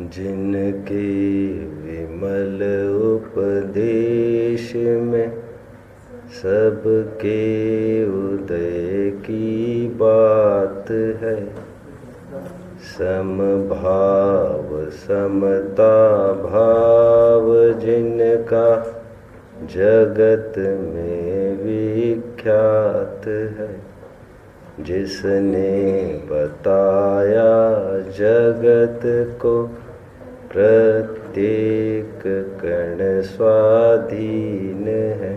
जिनके विमल उपदेश में सबके उदय की बात है। समभाव समता भाव जिनका जगत में विख्यात है। जिसने बताया जगत को प्रत्येक कण स्वाधीन है।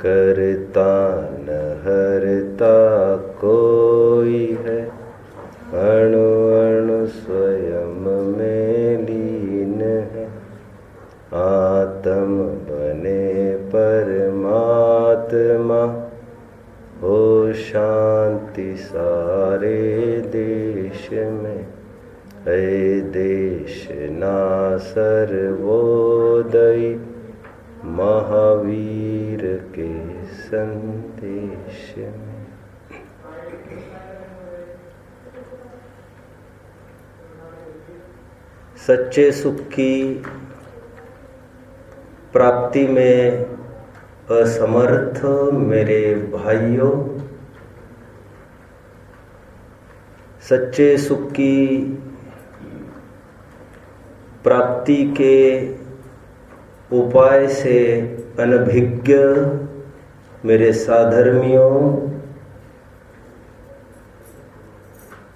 करता न हरता कोई है, अणु अणु स्वयं में लीन है। आत्म बने परमात्मा, हो शांति सारे देश में। ऐ देश ना सर्वोदयी, महावीर के संदेश में। सच्चे सुख की प्राप्ति में असमर्थ मेरे भाइयों, सच्चे सुख की प्राप्ति के उपाय से अनभिज्ञ मेरे साधर्मियों,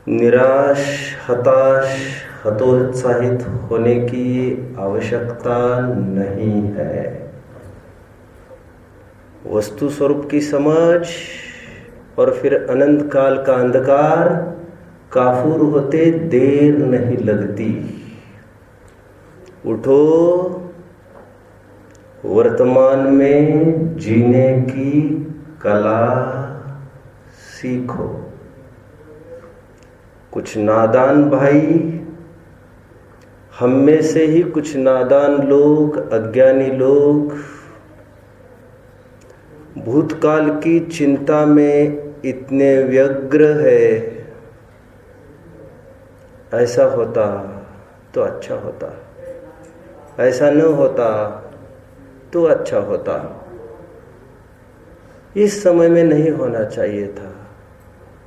निराश हताश हतोत्साहित होने की आवश्यकता नहीं है। वस्तु स्वरूप की समझ और फिर अनंत काल का अंधकार काफूर होते देर नहीं लगती। उठो, वर्तमान में जीने की कला सीखो। कुछ नादान भाई, हम में से ही कुछ नादान लोग, अज्ञानी लोग भूतकाल की चिंता में इतने व्यग्र है। ऐसा होता तो अच्छा होता, ऐसा न होता तो अच्छा होता। इस समय में नहीं होना चाहिए था,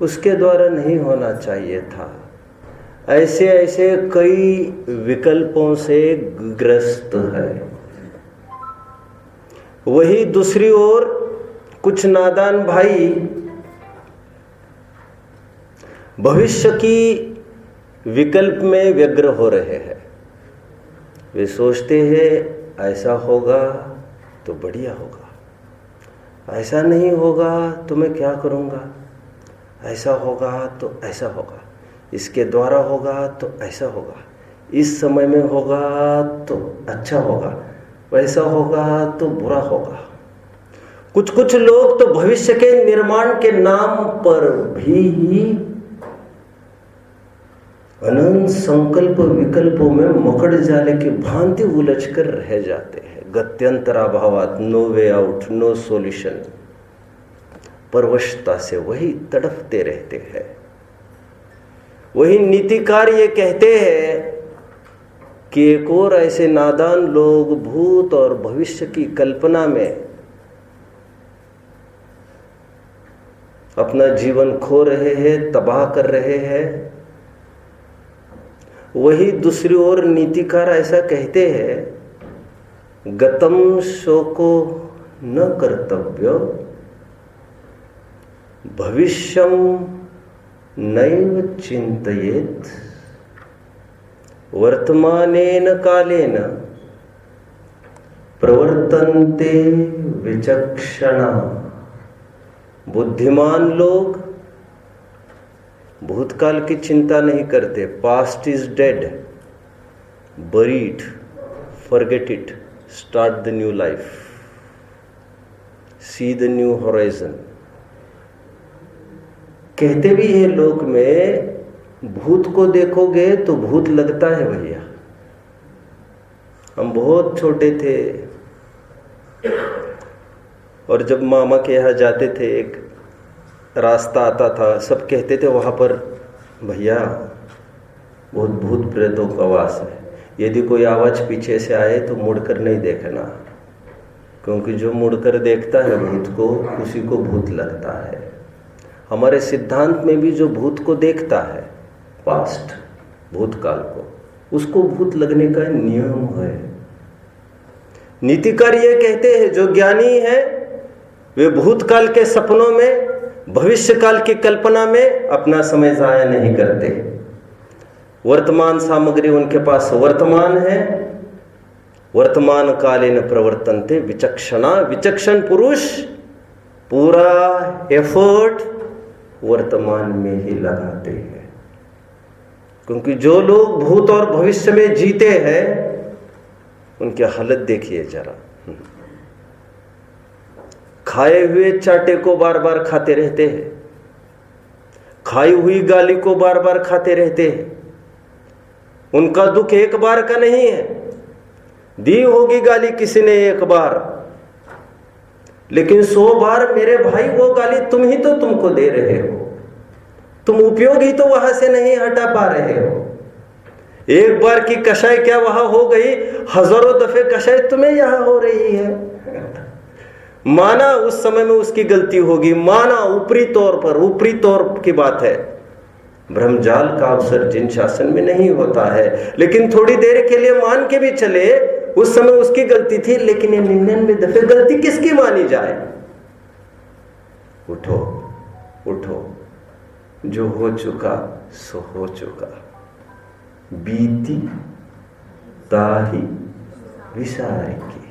उसके द्वारा नहीं होना चाहिए था। ऐसे ऐसे कई विकल्पों से ग्रस्त है। वही दूसरी ओर कुछ नादान भाई भविष्य की विकल्प में व्यग्र हो रहे हैं। वे सोचते हैं ऐसा होगा तो बढ़िया होगा, ऐसा नहीं होगा तो मैं क्या करूँगा, ऐसा होगा तो ऐसा होगा, इसके द्वारा होगा तो ऐसा होगा, इस समय में होगा तो अच्छा होगा, वैसा होगा तो बुरा होगा। कुछ लोग तो भविष्य के निर्माण के नाम पर भी अनंत संकल्प विकल्पों में मकड़ जाले की भांति उलझ कर रह जाते हैं। गत्यंतराभावात, no way out, no solution. परवशता से वही तड़पते रहते हैं। वही नीतिकार ये कहते हैं कि एक और ऐसे नादान लोग भूत और भविष्य की कल्पना में अपना जीवन खो रहे हैं, तबाह कर रहे हैं। वही दूसरी ओर नीतिकार ऐसा कहते हैं, गतम शोको न कर्तव्य, भविष्यम नैव चिंतयेत्, वर्तमानेन कालेन प्रवर्तन्ते विचक्षणा। बुद्धिमान लोग भूतकाल की चिंता नहीं करते। Past is dead, buried, forget it, start the new life, see the new horizon. कहते भी हैं लोक में, भूत को देखोगे तो भूत लगता है भैया। हम बहुत छोटे थे और जब मामा के यहाँ जाते थे, एक रास्ता आता था, सब कहते थे वहाँ पर भैया बहुत भूत प्रेतों का वास है। यदि कोई आवाज पीछे से आए तो मुड़कर नहीं देखना, क्योंकि जो मुड़कर देखता है भूत को, उसी को भूत लगता है। हमारे सिद्धांत में भी जो भूत को देखता है, पास्ट भूतकाल को, उसको भूत लगने का नियम है। नीतिकार ये कहते हैं जो ज्ञानी है वे भूतकाल के सपनों में, भविष्यकाल की कल्पना में अपना समय जाया नहीं करते। वर्तमान सामग्री उनके पास वर्तमान है। वर्तमान कालीन प्रवर्तन्ते विचक्षणा, विचक्षण पुरुष पूरा एफर्ट वर्तमान में ही लगाते हैं। क्योंकि जो लोग भूत और भविष्य में जीते हैं उनकी हालत देखिए जरा। खाए हुए चाटे को बार बार खाते रहते हैं, खाई हुई गाली को बार बार खाते रहते हैं। उनका दुख एक बार का नहीं है, दी होगी गाली किसी ने एक बार, लेकिन 100 बार मेरे भाई वो गाली तुम ही तो तुमको दे रहे हो, तुम उपयोग ही तो वहां से नहीं हटा पा रहे हो। एक बार की कषाय क्या वहां हो गई, हजारों दफे कषाय तुम्हें यहां हो रही है। माना उस समय में उसकी गलती होगी, माना ऊपरी तौर की बात है। भ्रमजाल का अवसर जिन शासन में नहीं होता है, लेकिन थोड़ी देर के लिए मान के भी चले उस समय उसकी गलती थी, लेकिन ये 99 दफे गलती किसकी मानी जाए। उठो उठो, जो हो चुका सो हो चुका, बीती ताही विसार की,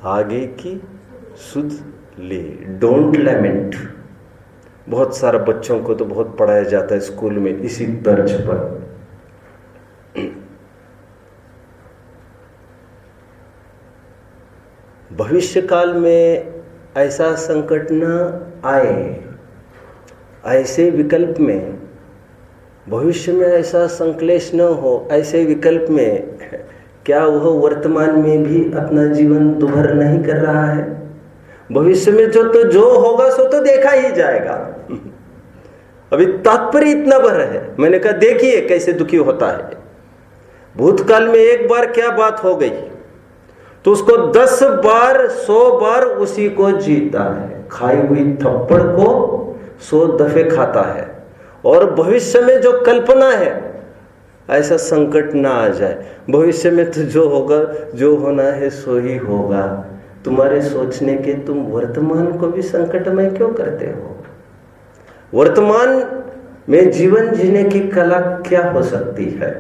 आगे की सुध ले, डोंट लैमेंट। बहुत सारे बच्चों को तो बहुत पढ़ाया जाता है स्कूल में इसी तर्ज पर। भविष्य काल में ऐसा संकट न आए, ऐसे विकल्प में, भविष्य में ऐसा संक्लेश न हो, ऐसे विकल्प में क्या वह वर्तमान में भी अपना जीवन दुभर नहीं कर रहा है? भविष्य में जो होगा सो तो देखा ही जाएगा। अभी तात्पर्य इतना भर है। मैंने कहा देखिए कैसे दुखी होता है। भूतकाल में एक बार क्या बात हो गई तो उसको 10 बार 100 बार उसी को जीता है। खाई हुई थप्पड़ को 100 दफे खाता है। और भविष्य में जो कल्पना है, ऐसा संकट ना आ जाए। भविष्य में तो जो होगा, जो होना है सो ही होगा। तुम्हारे सोचने के तुम वर्तमान को भी संकटमय क्यों करते हो? वर्तमान में जीवन जीने की कला क्या हो सकती है?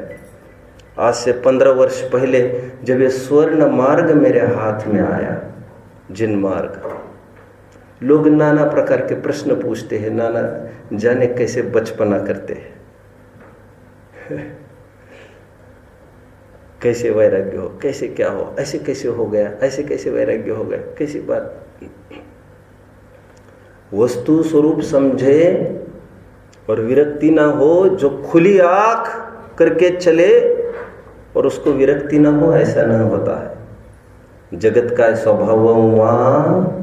आज से 15 वर्ष पहले जब ये स्वर्ण मार्ग मेरे हाथ में आया, जिन मार्ग, लोग नाना प्रकार के प्रश्न पूछते हैं, नाना जाने कैसे बचपना करते हैं। कैसे वैराग्य हो, कैसे क्या हो, ऐसे कैसे हो गया, ऐसे कैसे वैराग्य हो गया, कैसी बात। वस्तु स्वरूप समझे और विरक्ति ना हो, जो खुली आंख करके चले और उसको विरक्ति ना हो, ऐसा नहीं होता है। जगत का स्वभाव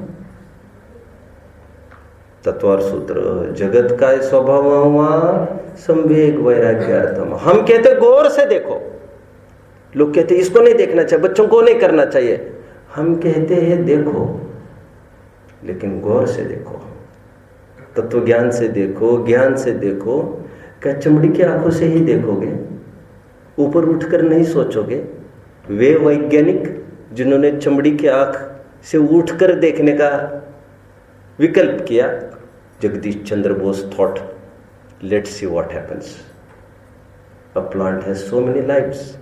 तत्वार सूत्र, जगत का स्वभाव संवेग वैराग्यार्थम। हम कहते गौर से देखो, लोग कहते इसको नहीं देखना चाहिए, बच्चों को नहीं करना चाहिए। हम कहते हैं देखो, लेकिन गौर से देखो, तत्व ज्ञान से देखो, ज्ञान से देखो। क्या चमड़ी की आंखों से ही देखोगे? ऊपर उठकर नहीं सोचोगे? वे वैज्ञानिक जिन्होंने चमड़ी की आंख से उठकर देखने का विकल्प किया, Jagadish Chandra Bose thought, let's see what happens, a plant has so many lives,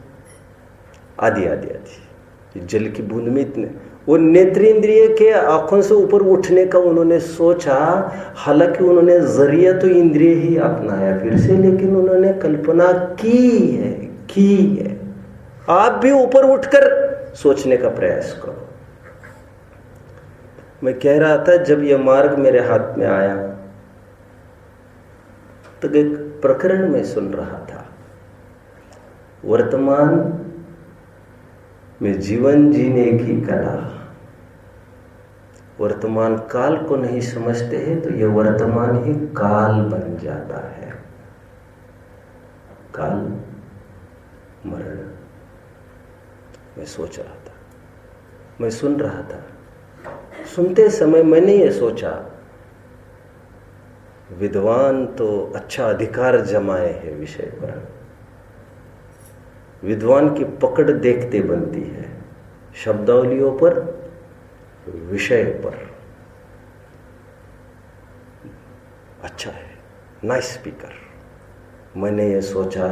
आदि आदि आदि। जल की बूंद में इतने, वो नेत्रेंद्रिय के आंखों से ऊपर उठने का उन्होंने सोचा। हालांकि उन्होंने जरिया तो इंद्रिय ही अपनाया फिर से, लेकिन उन्होंने कल्पना की है। आप भी ऊपर उठकर सोचने का प्रयास करो। मैं कह रहा था जब यह मार्ग मेरे हाथ में आया तो एक प्रकरण में सुन रहा था, वर्तमान में जीवन जीने की कला। वर्तमान काल को नहीं समझते हैं तो यह वर्तमान ही काल बन जाता है। काल, मरण। मैं सोच रहा था, मैं सुन रहा था। सुनते समय मैंने ये सोचा, विद्वान तो अच्छा अधिकार जमाए है विषय पर। विद्वान की पकड़ देखते बनती है, शब्दावलियों पर, विषय पर। अच्छा है, नाइस स्पीकर। मैंने ये सोचा,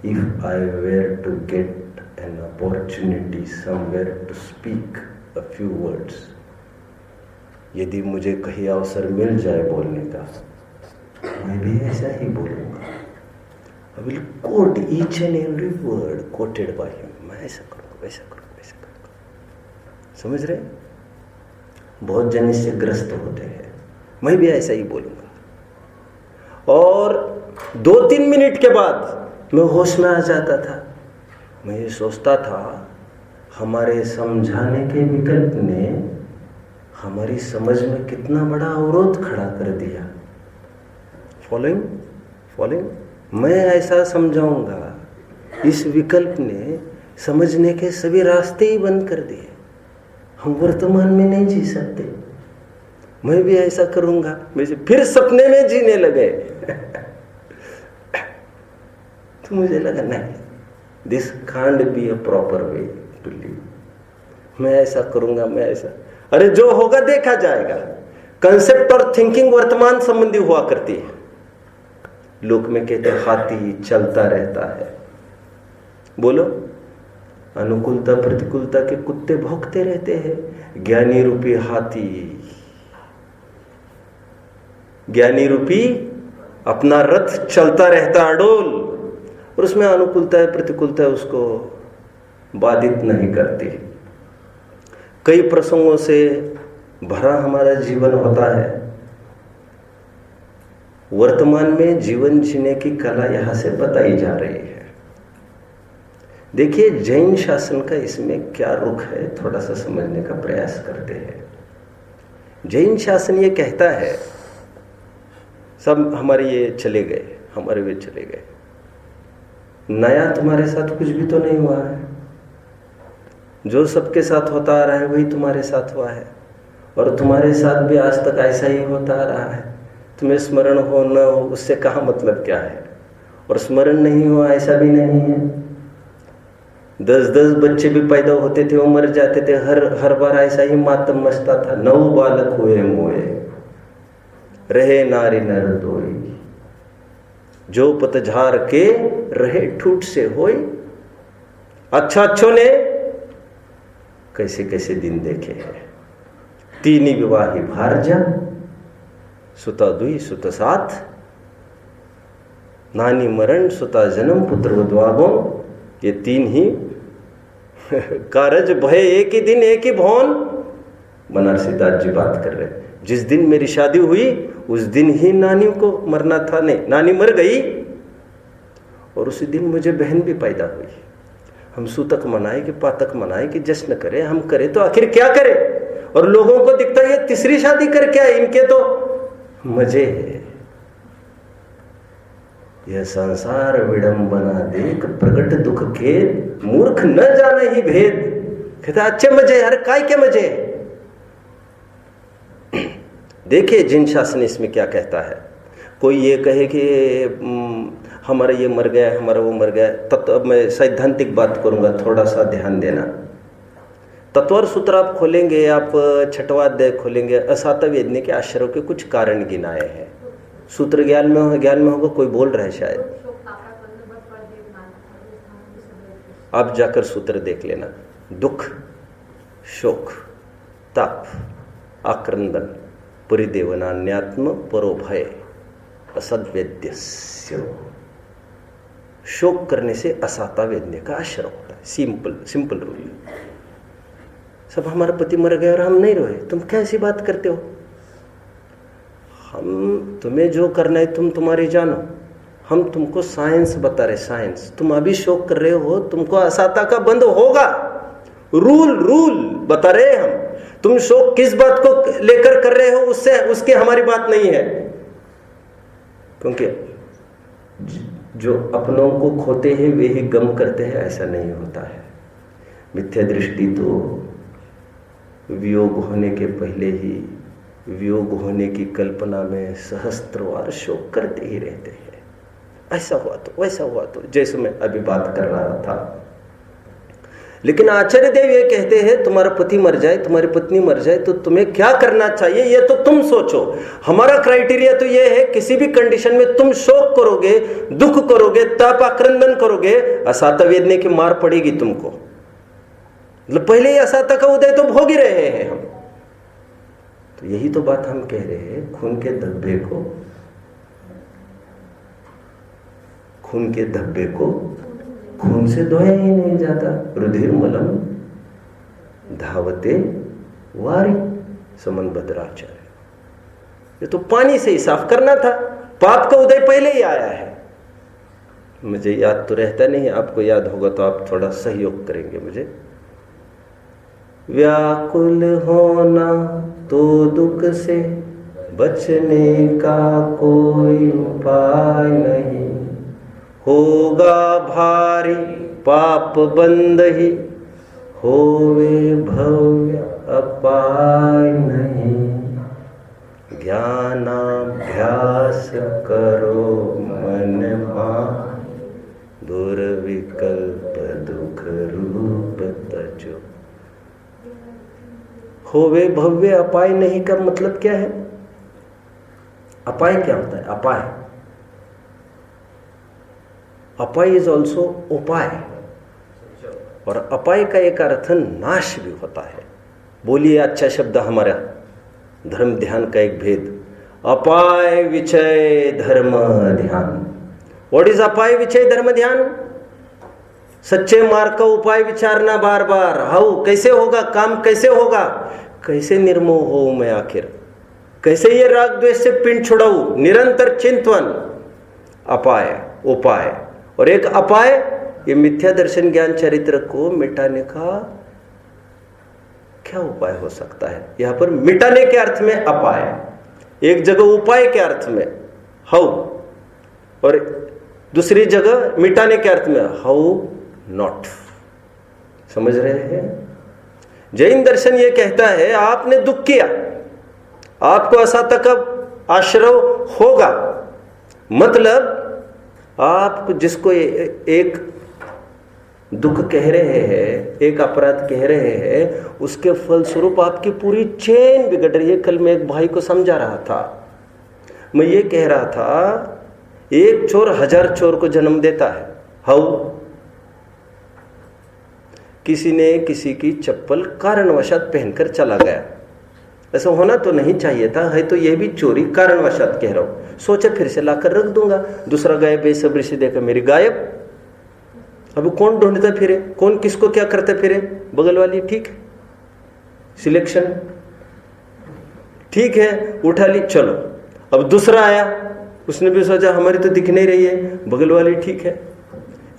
if I were to get an opportunity somewhere to speak a few words, यदि मुझे कहीं अवसर मिल जाए बोलने का, मैं भी ऐसा ही बोलूंगा। I will quote each and every word quoted by him. मैं ऐसा करूंगा, वैसा करूंगा, वैसा करूंगा। समझ रहे? बहुत जन इससे ग्रस्त होते हैं। मैं भी ऐसा ही बोलूंगा। और 2-3 मिनट के बाद मैं होश में आ जाता था। मैं ये सोचता था, हमारे समझाने के विकल्प ने हमारी समझ में कितना बड़ा अवरोध खड़ा कर दिया। Following, following. मैं ऐसा समझाऊंगा, इस विकल्प ने समझने के सभी रास्ते ही बंद कर दिए। हम वर्तमान में नहीं जी सकते। मैं भी ऐसा करूंगा, फिर सपने में जीने लगे। तो मुझे लगा नहीं, this can't be a proper way to live. मैं ऐसा करूंगा, मैं ऐसा, अरे जो होगा देखा जाएगा। कंसेप्ट और थिंकिंग वर्तमान संबंधी हुआ करती है। लोक में कहते हैं हाथी चलता रहता है। बोलो, अनुकूलता प्रतिकूलता के कुत्ते भौंकते रहते हैं। ज्ञानी रूपी हाथी, ज्ञानी रूपी अपना रथ चलता रहता अडोल, और उसमें अनुकूलता है प्रतिकूलता है उसको बाधित नहीं करती। कई प्रसंगों से भरा हमारा जीवन होता है। वर्तमान में जीवन जीने की कला यहां से बताई जा रही है। देखिए जैन शासन का इसमें क्या रुख है, थोड़ा सा समझने का प्रयास करते हैं। जैन शासन ये कहता है, सब हमारे ये चले गए, हमारे वे चले गए, नया तुम्हारे साथ कुछ भी तो नहीं हुआ है। जो सबके साथ होता आ रहा है वही तुम्हारे साथ हुआ है, और तुम्हारे साथ भी आज तक ऐसा ही होता आ रहा है। तुम्हें स्मरण हो न हो उससे कहाँ मतलब क्या है, और स्मरण नहीं हो ऐसा भी नहीं है। 10-10 बच्चे भी पैदा होते थे, वो मर जाते थे, हर बार ऐसा ही मातम मचता था। 9 बालक हुए मोए, रहे नारी नर दोई, जो पतझार के रहे ठूठ से होई। अच्छा अच्छों ने कैसे कैसे दिन देखे हैं। 3 विवाही भारजा, सुता 2 सुत 7, नानी मरण सुता जन्म पुत्र उद्वागो। ये 3 ही कारज भय एक ही दिन एक ही भवन। बनारसी दास जी बात कर रहे, जिस दिन मेरी शादी हुई उस दिन ही नानी को मरना था। नहीं, नानी मर गई और उसी दिन मुझे बहन भी पैदा हुई। हम सूतक मनाए कि पातक मनाए कि जश्न करे, हम करे तो आखिर क्या करे। और लोगों को दिखता है ये तीसरी शादी करके आए, इनके तो मजे है। यह संसार विडंबना देख प्रगट दुख खेद, मूर्ख न जाने ही भेद। कहता अच्छे मजे, अरे काय के मजे। देखिए जिन शासन इसमें क्या कहता है। कोई ये कहे कि हमारा ये मर गया, हमारा वो मर गया, तब तो अब मैं सैद्धांतिक बात करूंगा, थोड़ा सा ध्यान देना। तत्वर सूत्र आप खोलेंगे, आप छठवां अध्याय खोलेंगे, असाता वेदने के आश्रयों के कुछ कारण गिनाए हैं। सूत्र ज्ञान में होगा, कोई बोल रहा है शायद, आप जाकर सूत्र देख लेना। दुख, शोक, ताप, आक्रंदन, परिदेवनान्यात्म परोभय असद्वेद्यस्य। शोक करने से असाता वेदने का आश्रय होता है। Simple rule. सब हमारा पति मर गया और हम नहीं रोए, तुम कैसी बात करते हो। हम तुम्हें जो करना है तुम तुम्हारी जानो, हम तुमको साइंस बता रहे। साइंस, तुम अभी शोक कर रहे हो, तुमको असाता का बंद होगा। रूल बता रहे हम। तुम शोक किस बात को लेकर कर रहे हो उससे उसकी हमारी बात नहीं है, क्योंकि जो अपनों को खोते हैं वे ही गम करते हैं, ऐसा नहीं होता है। मिथ्या दृष्टि तो वियोग होने के पहले ही वियोग होने की कल्पना में सहस्त्रवार शोक करते ही रहते हैं। ऐसा हुआ तो, वैसा हुआ तो, जैसे मैं अभी बात कर रहा था। लेकिन आचार्य देव ये कहते हैं तुम्हारा पति मर जाए, तुम्हारी पत्नी मर जाए तो तुम्हें क्या करना चाहिए ये तो तुम सोचो। हमारा क्राइटेरिया तो ये है किसी भी कंडीशन में तुम शोक करोगे, दुख करोगे, ताप आक्रंदन करोगे, असाता वेदने की मार पड़ेगी तुमको। मतलब पहले ही असाता का उदय तो भोग ही रहे हैं हम। तो यही तो बात हम कह रहे हैं, खून के धब्बे को खून से धोया ही नहीं जाता। रुधिर मलम धावते वारी समन भद्राचार्य, ये तो पानी से ही साफ करना था। पाप का उदय पहले ही आया है। मुझे याद तो रहता नहीं, आपको याद होगा तो आप थोड़ा सहयोग करेंगे मुझे। व्याकुल होना तो दुख से बचने का कोई उपाय नहीं, होगा भारी पाप बंद ही, होवे भव्य अपाय नहीं। ज्ञानाभ्यास करो मन मान, दुर्विकल्प दुख रूप तजो। होवे भव्य अपाय नहीं का मतलब क्या है? अपाय क्या होता है? अपाय इज ऑल्सो उपाय, और अपाय का एक अर्थ नाश भी होता है। बोलिए अच्छा शब्द हमारा धर्म ध्यान का एक भेद, अपाय विचय धर्म ध्यान। व्हाट इज अपाय विचय धर्म ध्यान? सच्चे मार्ग का उपाय विचारना बार बार। हाउ, कैसे होगा काम, कैसे होगा, कैसे निर्मोह हो मैं आखिर, कैसे ये राग द्वेष से पिंड छुड़ाऊं, निरंतर चिंतन। अपाय उपाय। और एक अपाय, ये मिथ्या दर्शन ज्ञान चरित्र को मिटाने का क्या उपाय हो सकता है? यहां पर मिटाने के अर्थ में अपाय, एक जगह उपाय के अर्थ में हाउ, और दूसरी जगह मिटाने के अर्थ में हाउ नॉट। समझ रहे हैं? जैन दर्शन ये कहता है आपने दुख किया, आपको असाता का आश्रव होगा। मतलब आप जिसको एक दुख कह रहे हैं, एक अपराध कह रहे हैं, उसके फलस्वरूप आपकी पूरी चेन बिगड़ रही है। कल मैं एक भाई को समझा रहा था, मैं ये कह रहा था एक चोर 1000 चोर को जन्म देता है। हाउ? किसी ने किसी की चप्पल कारणवशात पहनकर चला गया, ऐसा होना तो नहीं चाहिए था, है तो यह भी चोरी, कारणवशात कह रहा हूं। सोचा फिर से लाकर रख दूंगा, दूसरा गायब बेसब्री से देखा मेरी गायब। अब कौन ढूंढता फिरे, कौन किसको क्या करता फिरे? बगल वाली ठीक है, सिलेक्शन ठीक है, उठा ली, चलो। अब दूसरा आया, उसने भी सोचा हमारी तो दिख नहीं रही है, बगल वाली ठीक है।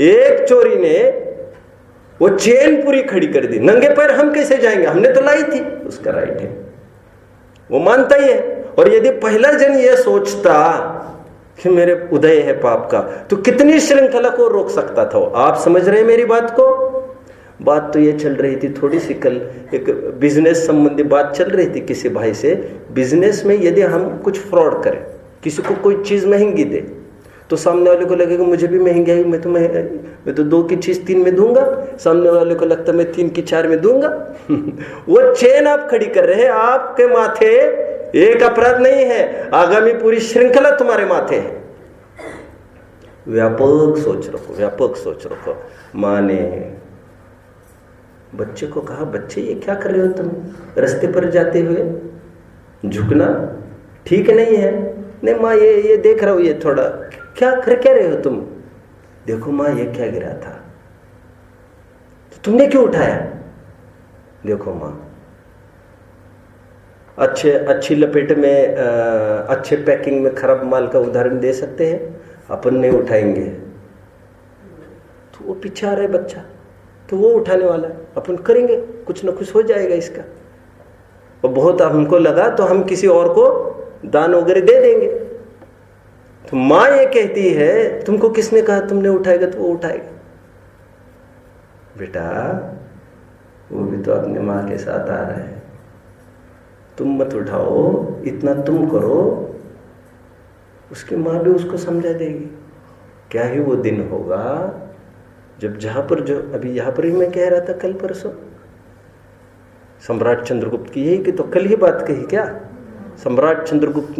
एक चोरी ने वो चेन पूरी खड़ी कर दी, नंगे पैर हम कैसे जाएंगे, हमने तो लाई थी। उसका राइट है, वो मानता ही है। और यदि पहला जन ये सोचता कि मेरे उदय है पाप का, तो कितनी श्रृंखला को रोक सकता था। आप समझ रहे हैं मेरी बात को? बात तो ये चल रही थी थोड़ी सी, कल एक बिजनेस संबंधी बात चल रही थी किसी भाई से। बिजनेस में यदि हम कुछ फ्रॉड करें, किसी को कोई चीज महंगी दे, तो सामने वाले को लगेगा मुझे भी महंगी आई, मैं तो 2 की चीज 3 में दूंगा, सामने वाले को लगता मैं 3 की 4 में दूंगा। वो चेन आप खड़ी कर रहे हैं, आपके माथे एक अपराध नहीं है, आगामी पूरी श्रृंखला तुम्हारे माथे है। व्यापक सोच रखो, व्यापक सोच रखो। माँ ने बच्चे को कहा, बच्चे ये क्या कर रहे हो तुम, रास्ते पर जाते हुए झुकना ठीक नहीं है। नहीं माँ, ये देख रहा हूं, ये थोड़ा क्या रहे हो तुम? देखो माँ, ये क्या गिरा था, तो तुमने क्यों उठाया? देखो माँ, अच्छी लपेट में, अच्छे पैकिंग में खराब माल का उदाहरण दे सकते हैं? अपन नहीं उठाएंगे। तो वो पीछे आ रहा है बच्चा, तो वो उठाने वाला है, अपन करेंगे, कुछ ना कुछ हो जाएगा इसका। और बहुत हमको लगा तो हम किसी और को दान वगैरह दे देंगे। तो माँ ये कहती है, तुमको किसने कहा तुमने उठाएगा तो वो उठाएगा। बेटा वो भी तो अपने माँ के साथ आ रहा है, तुम मत उठाओ, इतना तुम करो, उसकी माँ भी उसको समझा देगी। क्या ही वो दिन होगा जब जहाँ पर, जो अभी यहाँ पर ही मैं कह रहा था कल परसों, सम्राट चंद्रगुप्त की, यही कि तो कल ही बात कही क्या, सम्राट चंद्रगुप्त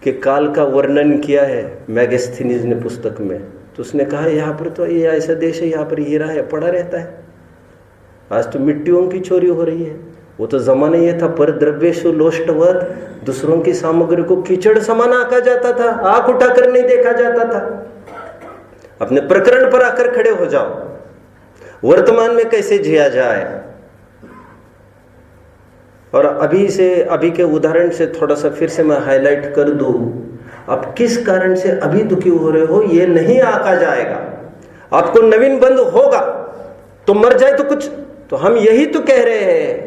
के काल का वर्णन किया है मैगस्थनीज ने पुस्तक में। तो उसने कहा यहाँ पर तो ये ऐसा देश है, यहाँ पर हीरा है पड़ा रहता है। आज तो मिट्टियों की चोरी हो रही है। वो तो जमाना ये था, पर द्रव्येषु लोष्टवत्, दूसरों की सामग्री को कीचड़ समान आंका जाता था, आंख उठाकर नहीं देखा जाता था। अपने प्रकरण पर आकर खड़े हो जाओ, वर्तमान में कैसे जिया जाए। और अभी के उदाहरण से थोड़ा सा फिर से मैं हाईलाइट कर दूं, आप किस कारण से अभी दुखी हो रहे हो ये नहीं आंका जाएगा। आपको नवीन बंद होगा तो मर जाए तो कुछ, तो हम यही तो कह रहे हैं,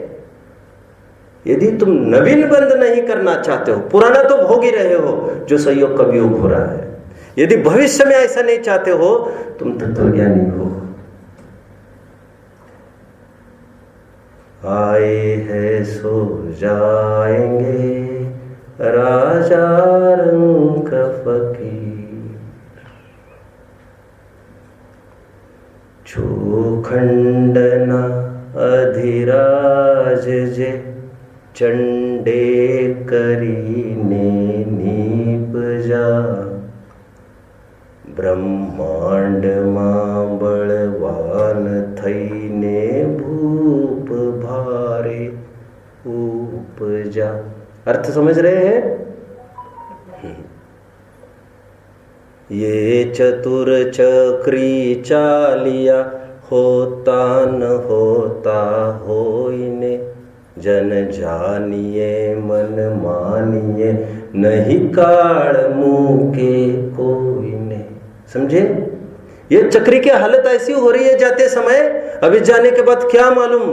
यदि तुम नवीन बंद नहीं करना चाहते हो, पुराना तो भोग ही रहे हो जो संयोग का वियोग हो रहा है, यदि भविष्य में ऐसा नहीं चाहते हो, तुम तत्वज्ञानी हो। आए हैं सो जाएंगे राजा रंग का फकीर, छूखंडना अधिराज जे चंडे करीने नीप जा, ब्रह्मांड मां बलवान थईने भूप भारे उपजा। अर्थ समझ रहे हैं? ये चतुर चक्री चालिया, होता न होता होइने, जन जानिए मन मानिए, नहीं काल मुके कोई ने। समझे? ये चक्री की हालत ऐसी हो रही है जाते समय, अभी जाने के बाद क्या मालूम,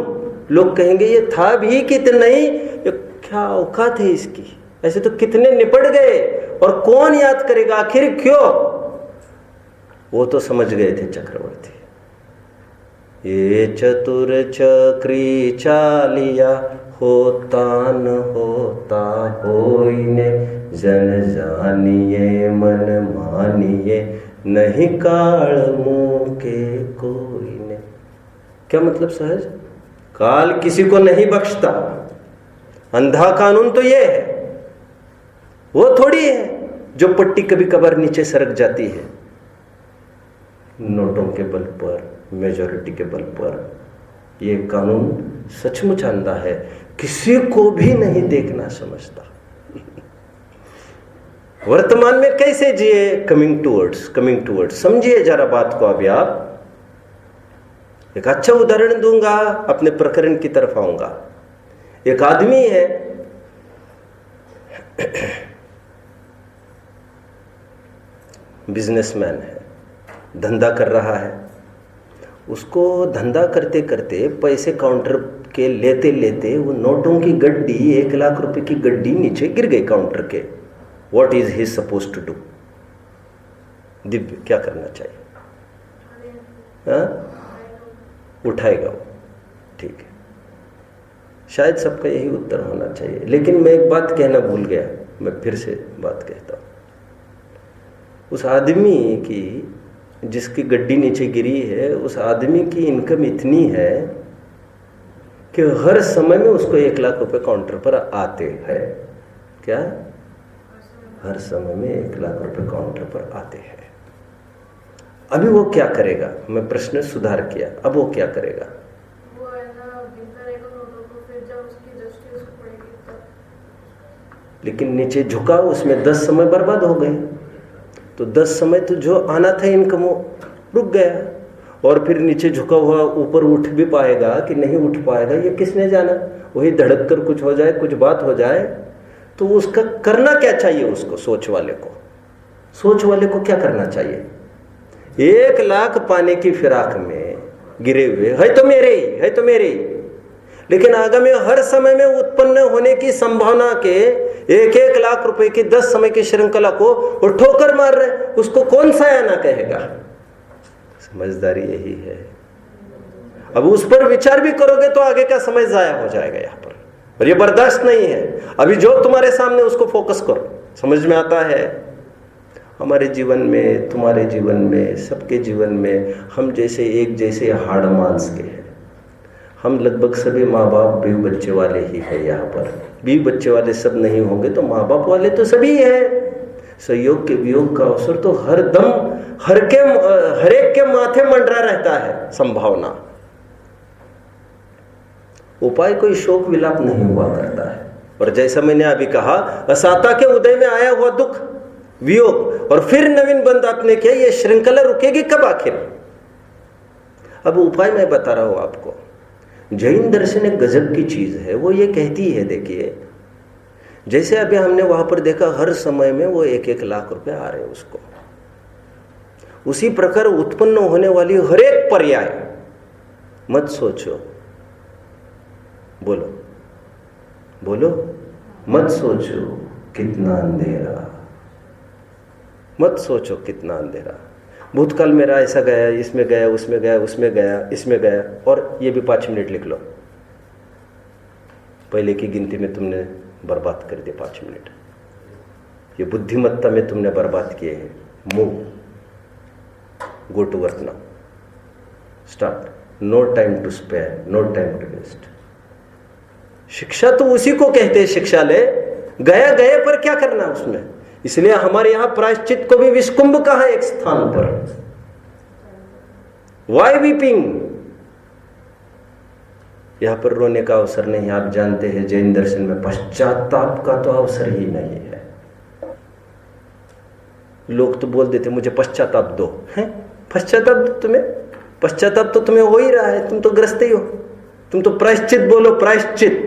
लोग कहेंगे ये था भी कि नहीं, ये क्या औकात है इसकी, ऐसे तो कितने निपट गए और कौन याद करेगा, आखिर क्यों? वो तो समझ गए थे चक्रवर्ती। ये चतुर चक्री चालिया, होता न होता होइने, जन जानिए मन मानिए, नहीं काल मुके कोई ने। क्या मतलब सहज? काल किसी को नहीं बख्शता, अंधा कानून तो ये है, वो थोड़ी है जो पट्टी कभी कभार नीचे सरक जाती है नोटों के बल पर, मेजॉरिटी के बल पर। ये कानून सचमुच अंधा है, किसी को भी नहीं देखना समझता। वर्तमान में कैसे जिए? Coming towards. समझिए जरा बात को। अभी आप एक अच्छा उदाहरण दूंगा, अपने प्रकरण की तरफ आऊंगा। एक आदमी है, बिजनेसमैन है, धंधा कर रहा है। उसको धंधा करते करते पैसे काउंटर के लेते लेते वो नोटों की गड्डी, 1 लाख रुपए की गड्डी नीचे गिर गई काउंटर के। What is he suppose to do? Divya क्या करना चाहिए? उठाएगा वो, ठीक है। शायद सबका यही उत्तर होना चाहिए, लेकिन मैं एक बात कहना भूल गया, मैं फिर से बात कहता हूँ। उस आदमी की, जिसकी गड्डी नीचे गिरी है, उस आदमी की इनकम इतनी है कि हर समय में उसको 1 लाख रुपए काउंटर पर आते हैं। क्या? हर समय में 1 लाख रुपए काउंटर पर आते हैं। अभी वो क्या करेगा? मैं प्रश्न सुधार किया, अब वो क्या करेगा? वो ऐसा गिनता रहेगा नोटों को, फिर जब उसकी दृष्टि उसको पड़ेगी तब। लेकिन नीचे झुका, उसमें 10 समय बर्बाद हो गए। तो 10 समय तो जो आना था इनकम वो रुक गया, और फिर नीचे झुका हुआ ऊपर उठ भी पाएगा कि नहीं उठ पाएगा ये किसने जाना। वही धड़क कर कुछ हो जाए, कुछ बात हो जाए, तो उसका करना क्या चाहिए? उसको, सोच वाले को क्या करना चाहिए? 1 लाख पाने की फिराक में गिरे हुए, है तो मेरे ही, लेकिन आगामी हर समय में उत्पन्न होने की संभावना के 1-1 लाख रुपए की 10 समय की श्रृंखला को वो ठोकर मार रहे, उसको कौन सा आना कहेगा? समझदारी यही है। अब उस पर विचार भी करोगे तो आगे का समय जाया हो जाएगा यहाँ पर, और ये बर्दाश्त नहीं है। अभी जो तुम्हारे सामने उसको फोकस करो। समझ में आता है? हमारे जीवन में, तुम्हारे जीवन में, सबके जीवन में हम जैसे एक जैसे हाड़ मांस के हैं। हम लगभग सभी माँ बाप बीवी बच्चे वाले ही है। यहाँ पर बीवी बच्चे वाले सब नहीं होंगे तो माँ बाप वाले तो सभी हैं। संयोग के वियोग का अवसर तो हर दम हर एक के माथे मंडरा रहता है संभावना। उपाय कोई शोक विलाप नहीं हुआ करता है। और जैसा मैंने अभी कहा, असाता के उदय में आया हुआ दुख वियोग और फिर नवीन बंध आपने किया, ये श्रृंखला रुकेगी कब आखिर? अब उपाय मैं बता रहा हूं आपको। जैन दर्शन एक गजब की चीज है। वो ये कहती है, देखिए जैसे अभी हमने वहां पर देखा हर समय में वो 1-1 लाख रुपए आ रहे हैं उसको, उसी प्रकार उत्पन्न होने वाली हर एक पर्याय मत सोचो, बोलो बोलो, मत सोचो कितना अंधेरा, मत सोचो कितना अंधेरा। भूतकाल मेरा ऐसा गया, इसमें गया, उसमें गया, उसमें गया, इसमें गया। और ये भी 5 मिनट लिख लो। पहले की गिनती में तुमने बर्बाद कर दिए 5 मिनट। ये बुद्धिमत्ता में तुमने बर्बाद किए हैं। Move, go to work now, start. No time to spare, no time to waste. शिक्षा तो उसी को कहते हैं शिक्षालय। गया गए पर क्या करना उसमें? इसलिए हमारे यहां प्रायश्चित को भी विष्कुंभ कहा है एक स्थान पर। Why weeping? यहां पर रोने का अवसर नहीं। आप जानते हैं जैन दर्शन में पश्चाताप का तो अवसर ही नहीं है। लोग तो बोल देते मुझे पश्चाताप दो। हैं? पश्चाताप दो तुम्हें? पश्चाताप तो तुम्हें हो ही रहा है, तुम तो ग्रस्त ही हो। तुम तो प्रायश्चित बोलो, प्रायश्चित।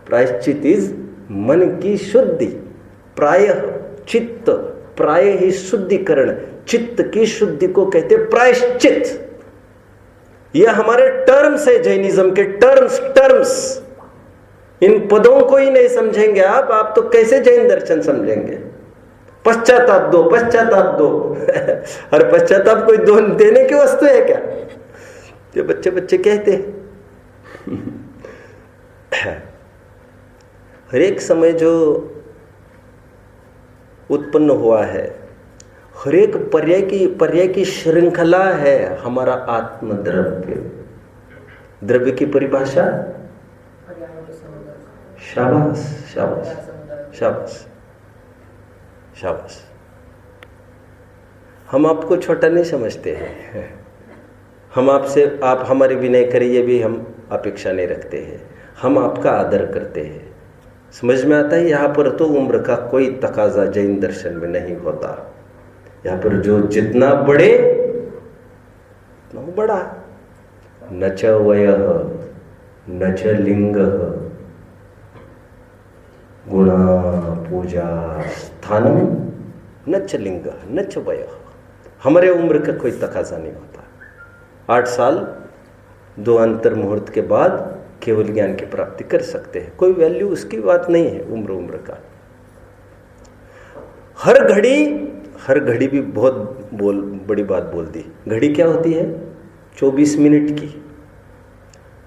प्रायश्चित इज मन की शुद्धि। प्रायः चित्त, प्राय ही शुद्धिकरण, चित्त की शुद्धि को कहते प्रायश्चित। यह हमारे टर्म्स है, जैनिज्म के टर्म्स। इन पदों को ही नहीं समझेंगे आप तो कैसे जैन दर्शन समझेंगे? पश्चाताप दो, पश्चाताप दो। और पश्चाताप कोई देने की वस्तु है क्या? जो बच्चे कहते हर एक समय जो उत्पन्न हुआ है, हर एक पर्याय की श्रृंखला है हमारा आत्मद्रव्य। द्रव्य की परिभाषा? शाबाश शाबाश शाबाश शाबाश। हम आपको छोटा नहीं समझते हैं। हम आपसे, आप हमारे विनय करिए भी हम अपेक्षा नहीं रखते हैं। हम आपका आदर करते हैं। समझ में आता है? यहाँ पर तो उम्र का कोई तकाजा जैन दर्शन में नहीं होता। यहाँ पर जो जितना बड़े उतना बड़ा। न च वयः न च लिंगः गुणा पूजा स्थानम न च लिंगः न च वयः। हमारे उम्र का कोई तकाजा नहीं होता। 8 साल 2 अंतर मुहूर्त के बाद केवल ज्ञान की प्राप्ति कर सकते हैं। कोई वैल्यू उसकी बात नहीं है उम्र का। हर घड़ी भी बहुत बड़ी बात बोल दी। घड़ी क्या होती है? 24 मिनट की।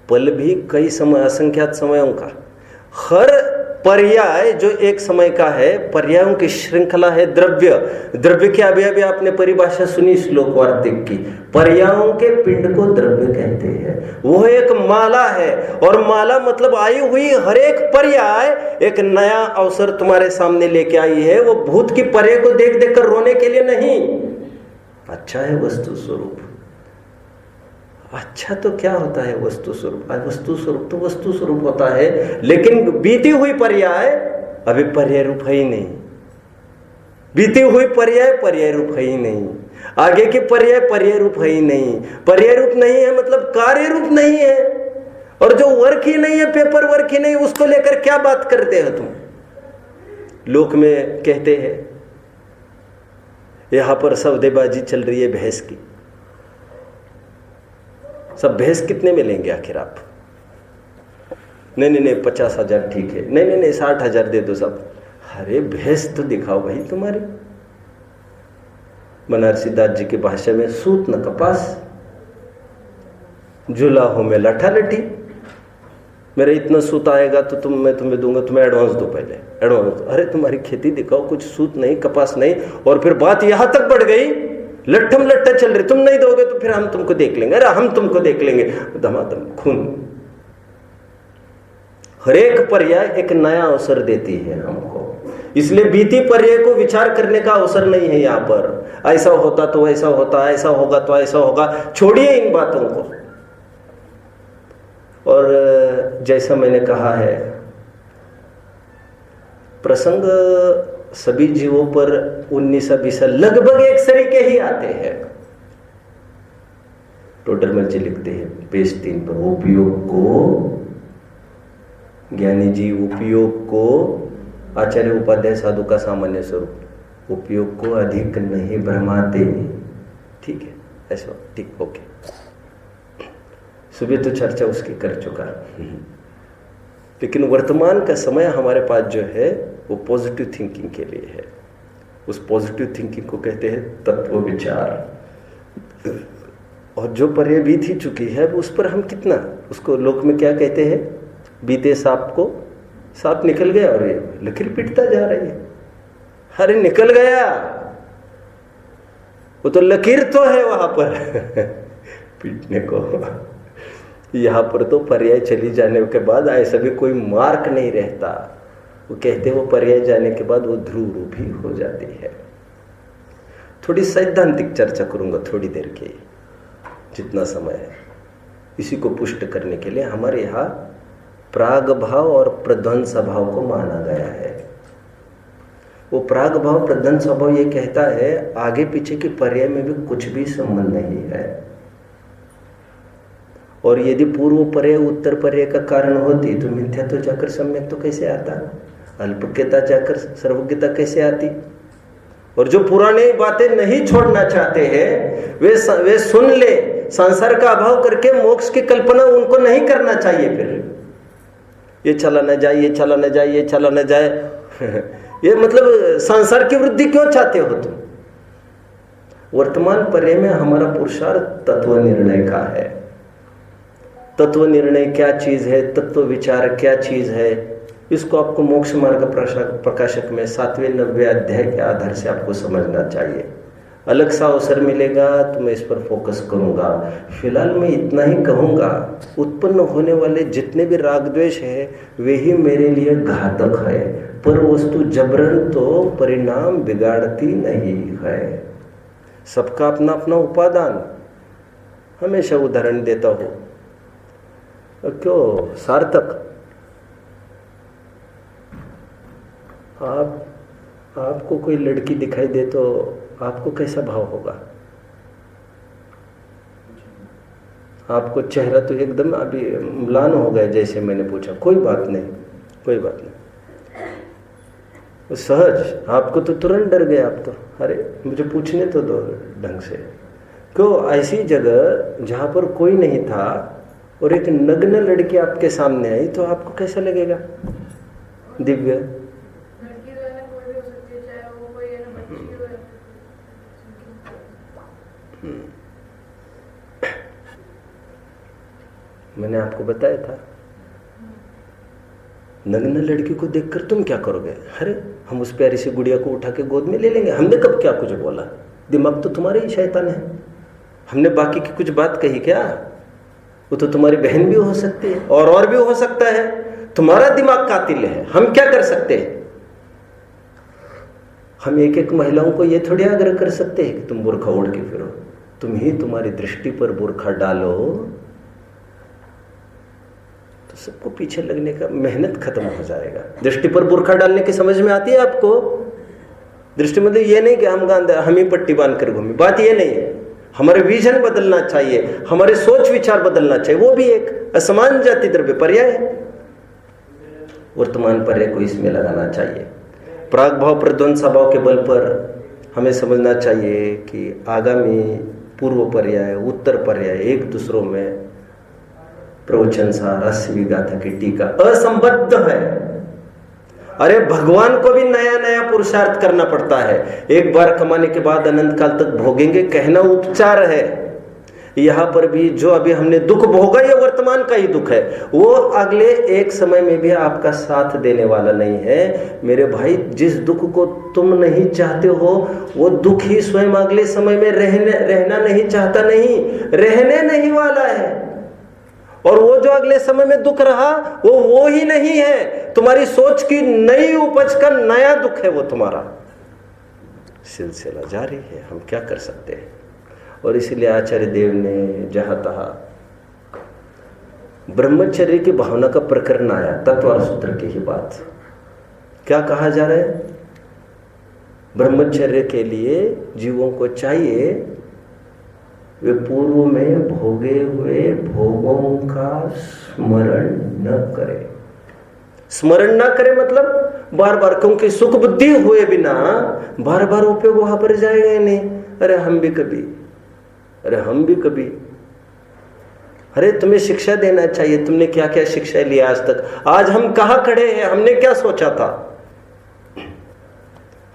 पल भी कई समय, असंख्यात समयों का। हर पर्याय जो एक समय का है, पर्यायों की श्रृंखला है द्रव्य की। अभी आपने परिभाषा सुनी श्लोक वार्तिक की। पर्यायों के पिंड को द्रव्य कहते हैं। वो एक माला है, और माला मतलब आई हुई हर एक पर्याय एक नया अवसर तुम्हारे सामने लेके आई है। वो भूत की पर्याय को देख देख कर रोने के लिए नहीं। अच्छा है वस्तु स्वरूप। अच्छा तो क्या होता है वस्तु स्वरूप? वस्तु स्वरूप तो वस्तु स्वरूप होता है, लेकिन बीती हुई पर्याय अभी पर्याय रूप है ही नहीं। बीती हुई पर्याय रूप है ही नहीं। आगे की पर्याय रूप है ही नहीं। पर्याय रूप नहीं है मतलब कार्य रूप नहीं है। और जो वर्क ही नहीं है, पेपर वर्क ही नहीं, उसको लेकर क्या बात करते हो तुम? लोक में कहते हैं यहां पर सौदेबाजी चल रही है भैंस की। सब भैंस कितने में लेंगे आखिर आप? नहीं 50,000 ठीक है, नहीं 60,000 दे दो सब। अरे भैंस तो दिखाओ भाई तुम्हारी। बनारसी दास जी की भाषा में सूत न कपास, जुलाहो में लठा लठी। मेरा इतना सूत आएगा तो मैं तुम्हें दूंगा, तुम्हें एडवांस दो, पहले एडवांस दो। अरे तुम्हारी खेती दिखाओ, कुछ सूत नहीं कपास नहीं। और फिर बात यहां तक बढ़ गई, लट्ठम लट्ठा चल रही, तुम नहीं दोगे तो फिर हम तुमको देख लेंगे। अरे हम तुमको देख लेंगे, धमाधम खून। हर एक पर्याय एक नया अवसर देती है हमको, इसलिए बीती पर्याय को विचार करने का अवसर नहीं है यहाँ पर। ऐसा होता तो ऐसा होता, ऐसा होगा तो ऐसा होगा, छोड़िए इन बातों को। और जैसा मैंने कहा है, प्रसंग सभी जीवों पर 19-20 लगभग एक सरीके ही आते हैं। टोडरमल जी लिखते हैं पेज 3 पर, उपयोग को, ज्ञानी जी उपयोग को, आचार्य उपाध्याय साधु का सामान्य स्वरूप, उपयोग को अधिक नहीं भ्रमाते। ठीक है, ऐसा ठीक, ओके। सुबह तो चर्चा उसकी कर चुका, लेकिन वर्तमान का समय हमारे पास जो है वो पॉजिटिव थिंकिंग के लिए है। उस पॉजिटिव थिंकिंग को कहते हैं तत्व विचार। और जो पर्याय बीत ही चुकी है उस पर हम कितना, उसको लोक में क्या कहते हैं, बीते सांप को सांप निकल गया और ये लकीर पीटता जा रही है। अरे निकल गया, वो तो लकीर तो है वहां पर पीटने को। यहाँ पर तो पर्याय चली जाने के बाद ऐसा भी कोई मार्क नहीं रहता। वो कहते हैं वो पर्याय जाने के बाद वो ध्रुव रूप ही हो जाती है। थोड़ी सैद्धांतिक चर्चा करूंगा थोड़ी देर की, जितना समय है। इसी को पुष्ट करने के लिए हमारे यहाँ प्राग भाव और प्रध्वंस भाव को माना गया है। वो प्राग भाव प्रध्वंस भाव ये कहता है आगे पीछे की पर्याय में भी कुछ भी संबंध नहीं है। और यदि पूर्व पर्याय उत्तर पर्याय का कारण होती तो मिथ्या तो जाकर सम्यक तो कैसे आता, अल्पज्ञता जाकर सर्वज्ञता कैसे आती। और जो पुराने बातें नहीं छोड़ना चाहते हैं वे सुन ले, संसार का अभाव करके मोक्ष की कल्पना उनको नहीं करना चाहिए। फिर ये चला न जाए, ये चला न जाए, ये चला न जाए ये मतलब संसार की वृद्धि क्यों चाहते हो तुम। वर्तमान पर्याय में हमारा पुरुषार्थ तत्व निर्णय का है। तत्व निर्णय क्या चीज है, तत्व विचार क्या चीज है, इसको आपको मोक्ष मार्ग प्रकाशक में 7वें 9वें अध्याय के आधार से आपको समझना चाहिए। अलग सा अवसर मिलेगा तो मैं इस पर फोकस करूंगा। फिलहाल मैं इतना ही कहूंगा, उत्पन्न होने वाले जितने भी राग द्वेष है वे ही मेरे लिए घातक है, पर वस्तु जबरन तो परिणाम बिगाड़ती नहीं है। सबका अपना अपना उपादान। हमेशा उदाहरण देता हूं, क्यों सार्थक, आपको कोई लड़की दिखाई दे तो आपको कैसा भाव होगा। आपको चेहरा तो एकदम अभी म्लान हो गया, जैसे मैंने पूछा, कोई बात नहीं, कोई बात नहीं, सहज। आपको तो तुरंत डर गए आप तो, अरे मुझे पूछने तो दो ढंग से। क्यों, ऐसी जगह जहाँ पर कोई नहीं था और एक नग्न लड़की आपके सामने आई तो आपको कैसा हम ही पट्टी बांध कर घूमे, बात ये नहीं है। हमारे विजन बदलना चाहिए, हमारे सोच विचार बदलना चाहिए, वो भी एक असमान जाति द्रव्य पर्याय है। वर्तमान पर्याय को इसमें लगाना चाहिए। प्राग भाव प्रध्वंस भाव के बल पर हमें समझना चाहिए कि आगामी पूर्व पर्याय उत्तर पर्याय एक दूसरों में प्रवचन सार, 80वीं गाथा की टीका असंबद्ध है। अरे भगवान को भी नया नया पुरुषार्थ करना पड़ता है। एक बार कमाने के बाद अनंत काल तक भोगेंगे, कहना उपचार है। यहाँ पर भी जो अभी हमने दुख भोगा ये वर्तमान का ही दुख है, वो अगले एक समय में भी आपका साथ देने वाला नहीं है। मेरे भाई, जिस दुख को तुम नहीं चाहते हो वो दुख ही स्वयं अगले समय में रहना नहीं चाहता, नहीं रहने नहीं वाला है। और वो जो अगले समय में दुख रहा वो ही नहीं है, तुम्हारी सोच की नई उपज का नया दुख है वो तुम्हारा। सिलसिला जारी है, हम क्या कर सकते हैं। और इसलिए आचार्य देव ने जहां तहा ब्रह्मचर्य की भावना का प्रकरण आया, तत्व सूत्र की ही बात क्या कहा जा रहा है, ब्रह्मचर्य के लिए जीवों को चाहिए वे पूर्व में भोगे हुए भोगों का स्मरण न करे। स्मरण न करे मतलब बार बार, क्योंकि सुख बुद्धि हुए बिना बार बार उपयोग वहां पर जाएगा नहीं। अरे हम भी कभी, अरे हम भी कभी, अरे तुम्हें शिक्षा देना चाहिए, तुमने क्या क्या शिक्षा ली आज तक, आज हम कहाँ खड़े हैं, हमने क्या सोचा था।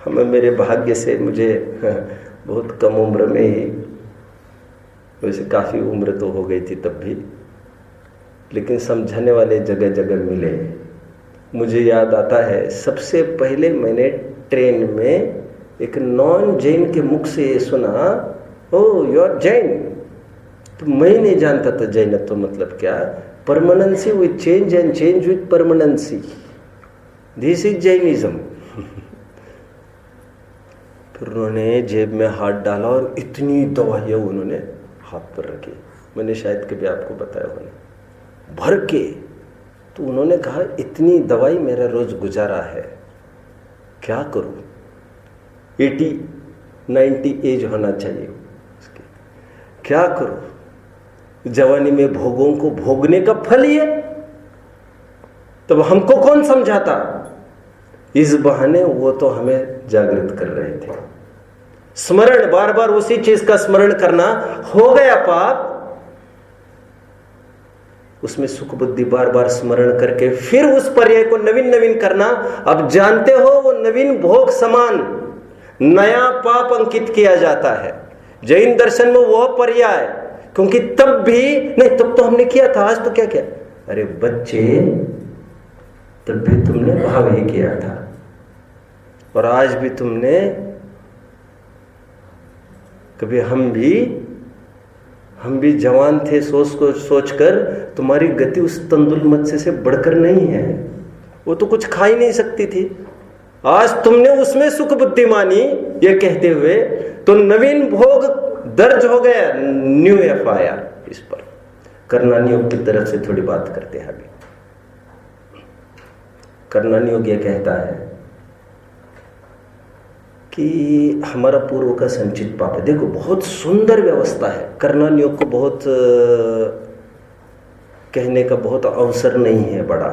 हमें मेरे भाग्य से मुझे बहुत कम उम्र में ही, वैसे काफ़ी उम्र तो हो गई थी तब भी, लेकिन समझाने वाले जगह जगह मिले। मुझे याद आता है सबसे पहले मैंने ट्रेन में एक नॉन जैन के मुख से ये सुना, ओ यू आर जैन। तो मैं नहीं जानता था जैनत्व मतलब क्या, permanency with change and change with permanency, this is Jainism. फिर उन्होंने जेब में हाथ डाला और इतनी दवाइयाँ उन्होंने हाथ पर रखी, मैंने शायद कभी आपको बताया होगा, भर के। तो उन्होंने कहा इतनी दवाई मेरा रोज गुजारा है, क्या करूं, 80-90 एज होना चाहिए उसकी, क्या करूं, जवानी में भोगों को भोगने का फल ही है। तब हमको कौन समझाता, इस बहाने वो तो हमें जागृत कर रहे थे। स्मरण, बार बार उसी चीज का स्मरण करना, हो गया पाप, उसमें सुख बुद्धि बार बार स्मरण करके फिर उस पर्याय को नवीन नवीन करना। अब जानते हो वो नवीन भोग समान नया पाप अंकित किया जाता है जैन दर्शन में, वह पर्याय। क्योंकि तब भी नहीं, तब तो हमने किया था, आज तो क्या किया, अरे बच्चे तब भी तुमने भाव ही किया था, और आज भी तुमने, कभी हम भी जवान थे सोचकर तुम्हारी गति उस तंदुल मत्स्य से बढ़कर नहीं है, वो तो कुछ खा ही नहीं सकती थी, आज तुमने उसमें सुख बुद्धि मानी ये कहते हुए, तो नवीन भोग दर्ज हो गया, न्यू FIR। इस पर कर्णानी योग की तरफ से थोड़ी बात करते हैं अभी। कर्णानी योग ये कहता है कि हमारा पूर्व का संचित पाप है। देखो बहुत सुंदर व्यवस्था है, कर्णानी योग को बहुत कहने का बहुत अवसर नहीं है बड़ा।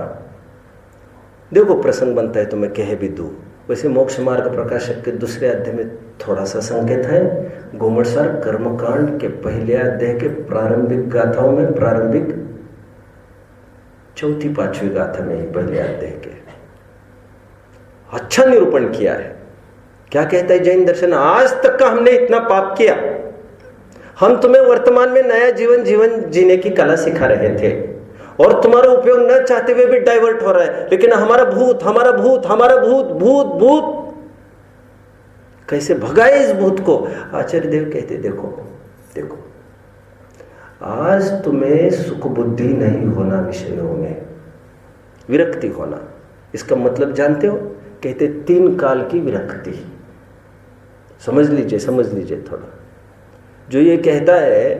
देखो प्रसंग बनता है तो मैं कह भी दूँ। वैसे मोक्ष मार्ग प्रकाशक के दूसरे अध्याय में थोड़ा सा संकेत है। गोमटसार कर्मकांड के पहले अध्याय के प्रारंभिक गाथाओं में, प्रारंभिक 4-5वीं गाथा में ही पहले अध्याय के अच्छा निरूपण किया है। क्या कहता है जैन दर्शन, आज तक का हमने इतना पाप किया, हम तुम्हें वर्तमान में नया जीवन जीने की कला सिखा रहे थे, और तुम्हारा उपयोग न चाहते हुए भी डाइवर्ट हो रहा है, लेकिन हमारा भूत कैसे भगाए इस भूत को। आचार्य देव कहते देखो आज तुम्हें सुख बुद्धि नहीं होना, विषयों में विरक्ति होना। इसका मतलब जानते हो, कहते 3 काल की विरक्ति। समझ लीजिए थोड़ा। जो ये कहता है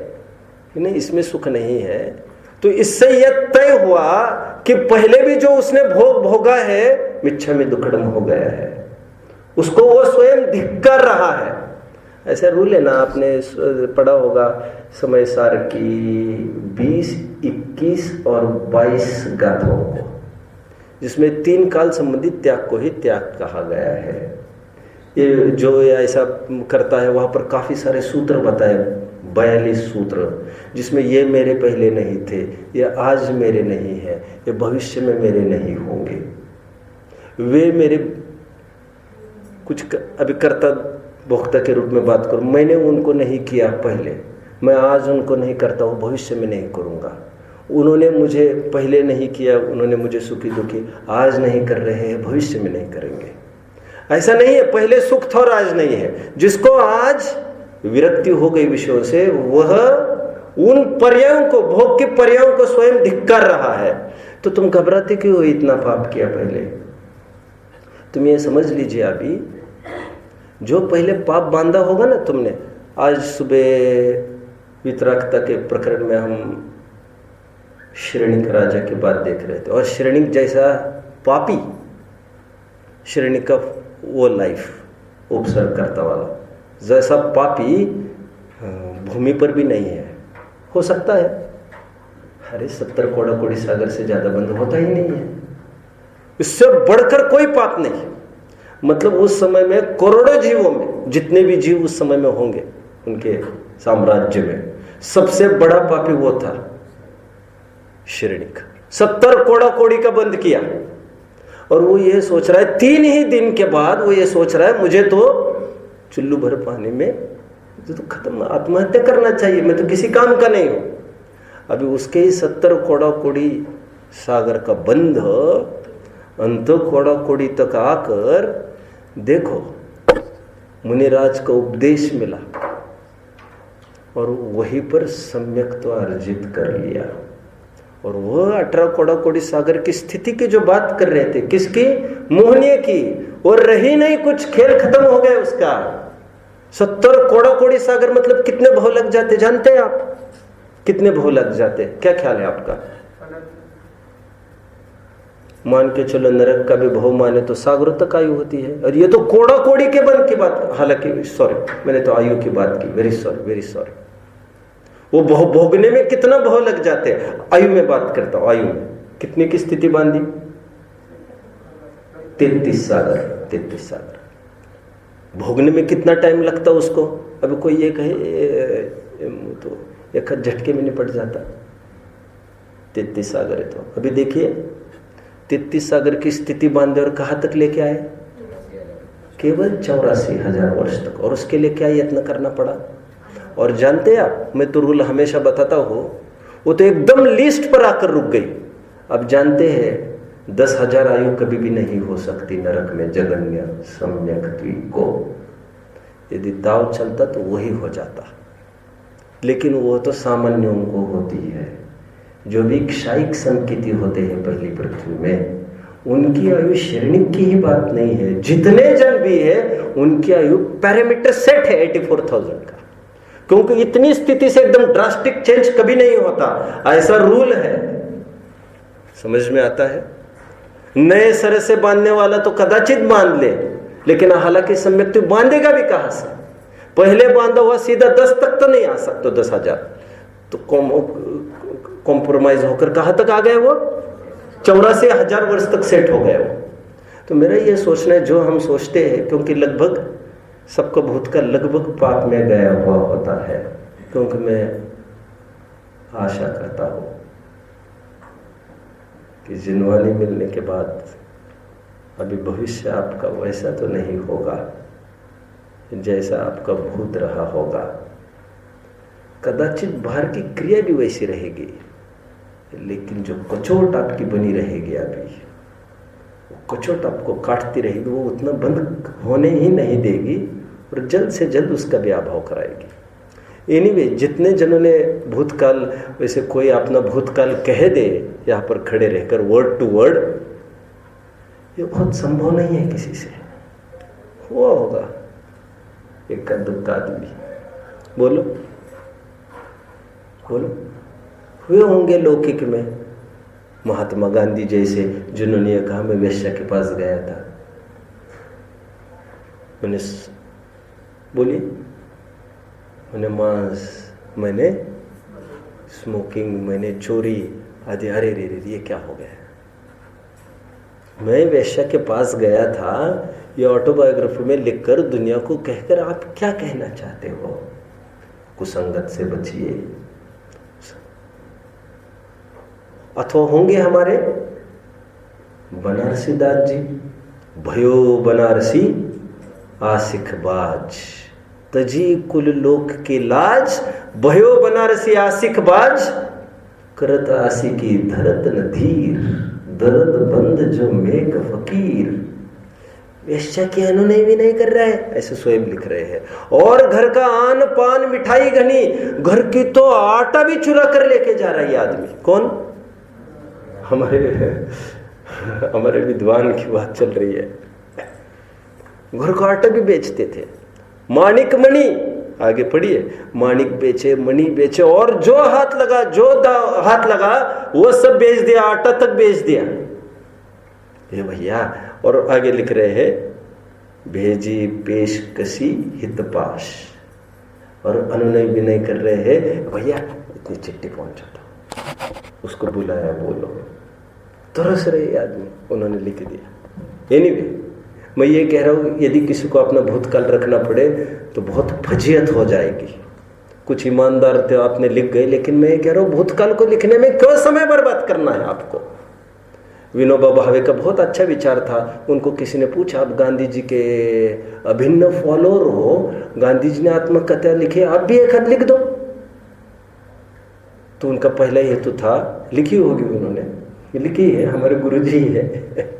कि नहीं इसमें सुख नहीं है, तो इससे यह तय हुआ कि पहले भी जो उसने भोग भोगा है मिच्छा में दुक्कड़म हो गया है, उसको वो स्वयं धिक्कार रहा है। ऐसा रूल है ना, आपने पढ़ा होगा समय सार की 20, 21 और 22 गाथाओं को, जिसमें 3 काल संबंधित त्याग को ही त्याग कहा गया है। ये जो ऐसा करता है वहाँ पर काफ़ी सारे सूत्र बताए, 42 सूत्र, जिसमें ये मेरे पहले नहीं थे, ये आज मेरे नहीं है, ये भविष्य में मेरे नहीं होंगे, वे मेरे कुछ अभी कर्ता भोक्ता के रूप में बात करूं, मैंने उनको नहीं किया पहले, मैं आज उनको नहीं करता हूँ, भविष्य में नहीं करूँगा। उन्होंने मुझे पहले नहीं किया, उन्होंने मुझे सुखी दुखी आज नहीं कर रहे हैं, भविष्य में नहीं करेंगे। ऐसा नहीं है पहले सुख था और आज नहीं है। जिसको आज विरक्ति हो गई विषयों से, वह उन पर्यायों को, भोग के पर्यायों को स्वयं धिक्कार रहा है। तो तुम घबराते क्यों हो? इतना पाप किया पहले। तुम ये समझ लीजिए, अभी जो पहले पाप बांधा होगा ना तुमने, आज सुबह वितरागता के प्रकरण में हम श्रेणिक राजा की बात देख रहे थे, और श्रेणिक जैसा पापी, श्रेणिक का वो लाइफ उपसर्ग करता वाला जैसा पापी भूमि पर भी नहीं है। हो सकता है, अरे 70 कोड़ा कोड़ी सागर से ज्यादा बंद होता ही नहीं है, इससे बढ़कर कोई पाप नहीं। मतलब उस समय में करोड़ों जीवों में, जितने भी जीव उस समय में होंगे उनके साम्राज्य में, सबसे बड़ा पापी वो था श्रेणिक। 70 कोड़ा कोड़ी का बंद किया, और वो ये सोच रहा है 3 ही दिन के बाद वो ये सोच रहा है मुझे तो चुल्लू भर पानी में तो खत्म, आत्महत्या करना चाहिए, मैं तो किसी काम का नहीं हूं। अभी उसके ही 70 कोड़ा कोड़ी सागर का बंध अंत कोड़ा कोड़ी तक आकर देखो मुनिराज का उपदेश मिला, और वहीं पर सम्यक्त्व अर्जित कर लिया। और वह 18 कोड़ा कोड़ी सागर की स्थिति की जो बात कर रहे थे, किसकी? मोहनीय की। और रही नहीं कुछ, खेल खत्म हो गया उसका। 70 कोड़ा कोड़ी सागर मतलब कितने भाव लग जाते जानते हैं आप? कितने भाव लग जाते? क्या ख्याल है आपका? मान के चलो नरक का भी भाव माने तो सागरों तक आयु होती है, और ये तो कोड़ा कोड़ी के बन की बात। हालांकि सॉरी, मैंने तो आयु की बात की, वेरी सॉरी वेरी सॉरी। वो भोगने में कितना भाव लग जाते हैं। आयु में बात करता हूं, आयु में कितने की स्थिति बांधी? 33 सागर, 33 सागर। भोगने में कितना टाइम लगता उसको? अभी कोई ये कहे तो एक झटके में निपट जाता। 33 सागर है। तो अभी देखिए 33 सागर की स्थिति बांधे और कहां तक लेके आए? केवल 84,000 वर्ष तक। और उसके लिए क्या यत्न करना पड़ा? और जानते हैं आप, मैं तो रूल हमेशा बताता हूं, वो तो एकदम लिस्ट पर आकर रुक गई। अब जानते हैं 10,000 आयु कभी भी नहीं हो सकती नरक में जगन्य सम्यक को। यदि दाव चलता तो वही हो जाता, लेकिन वो तो सामान्यों को होती है। जो भी क्षायिक संकेती होते हैं पहली पृथ्वी में, उनकी आयु श्रेणिक की ही बात नहीं है। जितने जन भी है उनकी आयु पैरामीटर सेट है 84,000 का, क्योंकि इतनी स्थिति से एकदम ड्रास्टिक चेंज कभी नहीं होता, ऐसा रूल है। समझ में आता है? नए सिरे से बांधने वाला तो कदाचित बांध ले, लेकिन हालांकि सम्यक तो बांधेगा भी कहां से? पहले बांधा हुआ सीधा 10 तक तो नहीं आ सकता। 10,000 तो कॉम्प्रोमाइज होकर कहां तक आ गए? वो 84,000 वर्ष तक सेट हो गए वो। तो मेरा ये सोचना है, जो हम सोचते हैं, क्योंकि लगभग सबका भूत का लगभग पाप में गया हुआ होता है, क्योंकि मैं आशा करता हूं कि जिनवानी मिलने के बाद अभी भविष्य आपका वैसा तो नहीं होगा जैसा आपका भूत रहा होगा। कदाचित बाहर की क्रिया भी वैसी रहेगी, लेकिन जो कचोट आपकी बनी रहेगी, अभी कचोट आपको काटती रहेगी, वो उतना बंद होने ही नहीं देगी, और जल्द से जल्द उसका भी अभाव कराएगी। एनीवे, जितने जनों ने भूतकाल, वैसे कोई अपना भूतकाल कह दे यहाँ पर खड़े रहकर वर्ड टू वर्ड, ये बहुत संभव नहीं है किसी से। हुआ होगा एक दुक्का आदमी, बोलो बोलो, हुए होंगे लौकिक में। महात्मा गांधी जैसे, जिन्होंने ये कहा मैं वेश्या के पास गया था, मैंने बोली, मैंने मांस, मैंने स्मोकिंग, मैंने चोरी आदि। अरे रे रे, ये क्या हो गया? मैं वेश्या के पास गया था, ये ऑटोबायोग्राफी में लिखकर दुनिया को कहकर आप क्या कहना चाहते हो? कुसंगत से बचिए। अथवा होंगे हमारे बनारसी दास जी, भयो बनारसी आशिक बाज, तजी कुल लोक की लाज, भयो बनारसी आशिक बाज, करत आशिकी धरत न धीर, दर्द बंद जो मेघ फकीर। वेश्या की अनुनय भी नहीं कर रहा है, ऐसे स्वयं लिख रहे हैं। और घर का आन पान मिठाई घनी, घर की तो आटा भी चुरा कर लेके जा रहा है ये आदमी। कौन? हमारे विद्वान की बात चल रही है। घर का आटा भी बेचते थे। माणिक मणि, आगे पढ़िए, माणिक बेचे, मणि बेचे, और जो हाथ लगा, हाथ लगा वो सब बेच दिया, आटा तक बेच दिया ये भैया। और आगे लिख रहे हैं, भेजी पेशकशी हितपाश, और अनुनय भी नहीं कर रहे हैं। भैया इतनी चिट्ठी पहुंचा था, उसको बुलाया, बोलो। तरस रहे आदमी, उन्होंने लिख दिया। एनीवे, मैं ये कह रहा हूँ, यदि किसी को अपना भूतकाल रखना पड़े तो बहुत फजीयत हो जाएगी। कुछ ईमानदार थे, आपने लिख गए, लेकिन मैं ये कह रहा हूँ भूतकाल को लिखने में क्यों समय बर्बाद करना है आपको। विनोबा भावे का बहुत अच्छा विचार था। उनको किसी ने पूछा, आप गांधी जी के अभिन्न फॉलोअर हो, गांधी जी ने आत्मकथा लिखी, आप भी एक खत लिख दो। तो उनका पहला हेतु था, लिखी होगी उन्होंने, लिखी है, हमारे गुरुजी है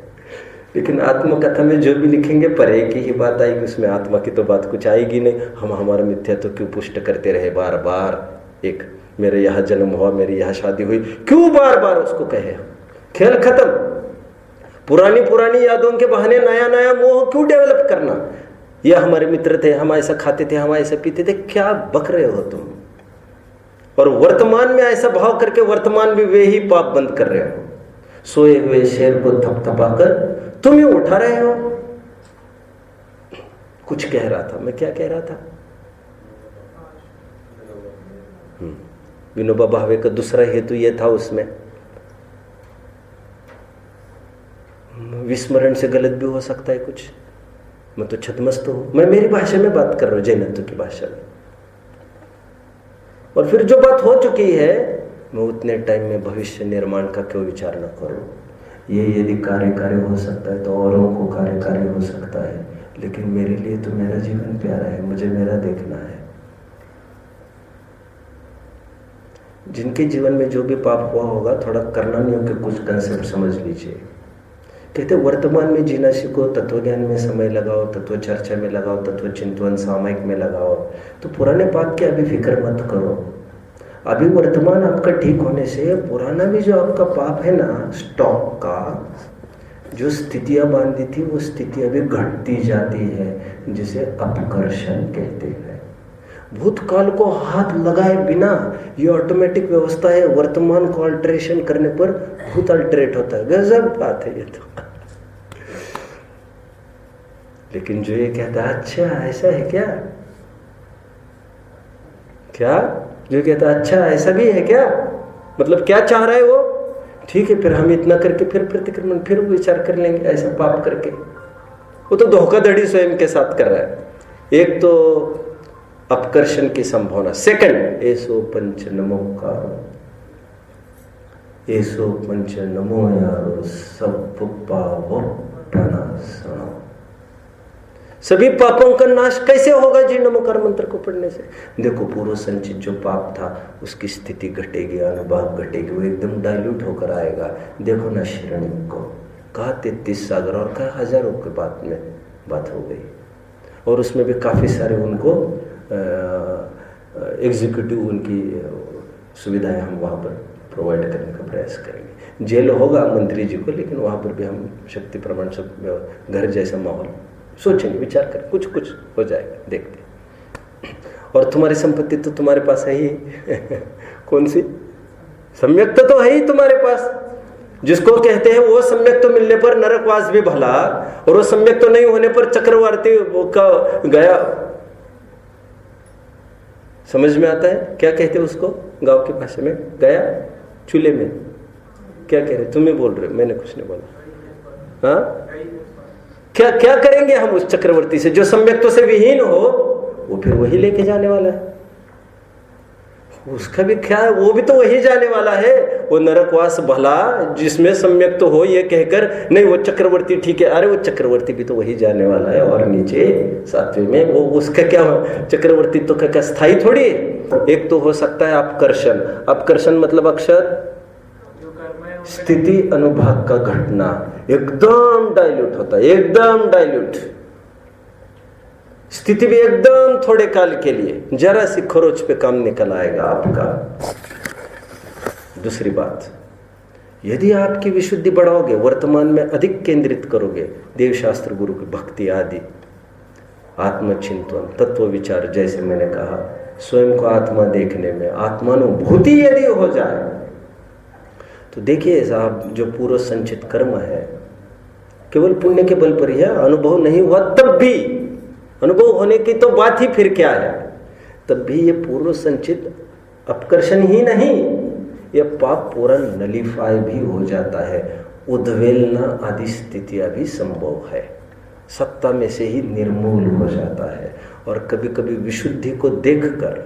लेकिन आत्मकथा में जो भी लिखेंगे परे की ही बात आएगी, उसमें आत्मा की तो बात कुछ आएगी नहीं। हम हमारा मिथ्या तो क्यों पुष्ट करते रहे बार बार। एक मेरे यहाँ जन्म हुआ, मेरी यहाँ शादी हुई, क्यों बार बार उसको कहे। खेल खत्म। पुरानी पुरानी यादों के बहाने नया नया मोह क्यों डेवलप करना। ये हमारे मित्र थे, हम ऐसा खाते थे, हम ऐसा पीते थे, क्या बक रहे हो तुम। और वर्तमान में ऐसा भाव करके वर्तमान भी वे ही पाप बंद कर रहे हो। सोए हुए शेर को थपथपाकर तुम ही उठा रहे हो। कुछ कह रहा था मैं, क्या कह रहा था? विनोबा भावे का दूसरा हेतु यह था, उसमें विस्मरण से गलत भी हो सकता है कुछ। मैं तो छतमस्त हूं, मैं मेरी भाषा में बात कर रहा हूं, जैनत्व की भाषा में। और फिर जो बात हो चुकी है, मैं उतने टाइम में भविष्य निर्माण का क्यों विचार न करूं। ये यदि कार्य हो सकता है तो औरों को कार्य हो सकता है, लेकिन मेरे लिए तो मेरा जीवन प्यारा है, मुझे मेरा देखना है। जिनके जीवन में जो भी पाप हुआ होगा, थोड़ा करना नहीं हो कि कुछ कंसेप्ट समझ लीजिए। कहते वर्तमान में जीना सीखो, तत्वज्ञान में समय लगाओ, तत्व चर्चा में लगाओ, तत्व चिंतन सामयिक में लगाओ। तो पुराने पाप की अभी फिक्र मत करो। अभी वर्तमान आपका ठीक होने से पुराना भी जो आपका पाप है ना, स्टॉक का जो स्थितियां बांधी थी, वो स्थिति अभी घटती जाती है, जिसे अपकर्षण कहते हैं। भूतकाल को हाथ लगाए बिना ये ऑटोमेटिक व्यवस्था है। वर्तमान को अल्टरेशन करने पर भूत अल्टरेट होता है। गजब बात है ये तो। लेकिन जो ये कहता है अच्छा ऐसा है क्या, जो कहता है अच्छा ऐसा भी है क्या, मतलब क्या चाह रहा है वो, ठीक है फिर हम इतना करके फिर प्रतिक्रमण, फिर विचार कर लेंगे ऐसा पाप करके। वो तो धोखाधड़ी स्वयं के साथ कर रहा है। एक तो अपकर्षण की संभावना, सेकंड एसो पंच नमोकार, एसो पंच नमो यारो सब पावो प्रणाशनो। सभी पापों का नाश कैसे होगा जी नमोकार मंत्र को पढ़ने से। देखो पूर्व संचित जो पाप था उसकी स्थिति घटेगी, अनुभाव घटेगी, वो एकदम डाइल्यूट होकर आएगा। देखो ना श्रेणी को कहा 33 सागर और कहा हजारों के बाद में बात हो गई। और उसमें भी काफ़ी सारे उनको एग्जीक्यूटिव उनकी सुविधाएं हम वहाँ पर प्रोवाइड करने का प्रयास करेंगे। जेल होगा मंत्री जी को, लेकिन वहाँ पर भी हम शक्ति प्रमाण सब घर जैसा माहौल सोचेंगे, विचार करें, कुछ कुछ हो जाएगा, देखते। और तुम्हारी संपत्ति तो तुम्हारे पास है ही कौन सी सम्यक्त तो है ही तुम्हारे पास, जिसको कहते हैं वो सम्यक्त तो मिलने पर नरकवास भी भला, और वो सम्यक्त तो नहीं होने पर चक्रवर्ती का गया। समझ में आता है क्या कहते हैं उसको गांव की भाषा में? गया चूल्हे में। क्या कह रहे, तुम्हें बोल रहे हो, मैंने कुछ नहीं बोला। हाँ क्या क्या करेंगे हम उस चक्रवर्ती से जो सम्यक्तों से विहीन हो, वो फिर वही लेके जाने वाला है। उसका भी क्या है, वो भी तो वही जाने वाला है। वो नरकवास भला जिसमें सम्यक तो हो ये कहकर, नहीं वो चक्रवर्ती ठीक है, अरे वो चक्रवर्ती भी तो वही जाने वाला है। और नीचे सातवें में वो उसका क्या हो, चक्रवर्ती तो क्या स्थायी थोड़ी है। एक तो हो सकता है अपकर्षण, अपकर्षण मतलब अक्षर स्थिति अनुभाग का घटना, एकदम डाइल्यूट होता है, एकदम डाइल्यूट। स्थिति भी एकदम थोड़े काल के लिए, जरा सी खरोच पे काम निकल आएगा आपका। दूसरी बात, यदि आपकी विशुद्धि बढ़ाओगे, वर्तमान में अधिक केंद्रित करोगे, देवशास्त्र गुरु की भक्ति आदि, आत्मचिंतन, तत्व विचार, जैसे मैंने कहा स्वयं को आत्मा देखने में आत्मानुभूति यदि हो जाए तो देखिए साहब, जो पूर्व संचित कर्म है केवल पुण्य के बल पर ही है। अनुभव नहीं हुआ तब भी, अनुभव होने की तो बात ही फिर क्या है, तब भी ये पूर्व संचित अपकर्षण ही नहीं, यह पाप पूरा नलिफाई भी हो जाता है। उद्वेलना आदि स्थितियां भी संभव है, सत्ता में से ही निर्मूल हो जाता है। और कभी कभी विशुद्धि को देखकर,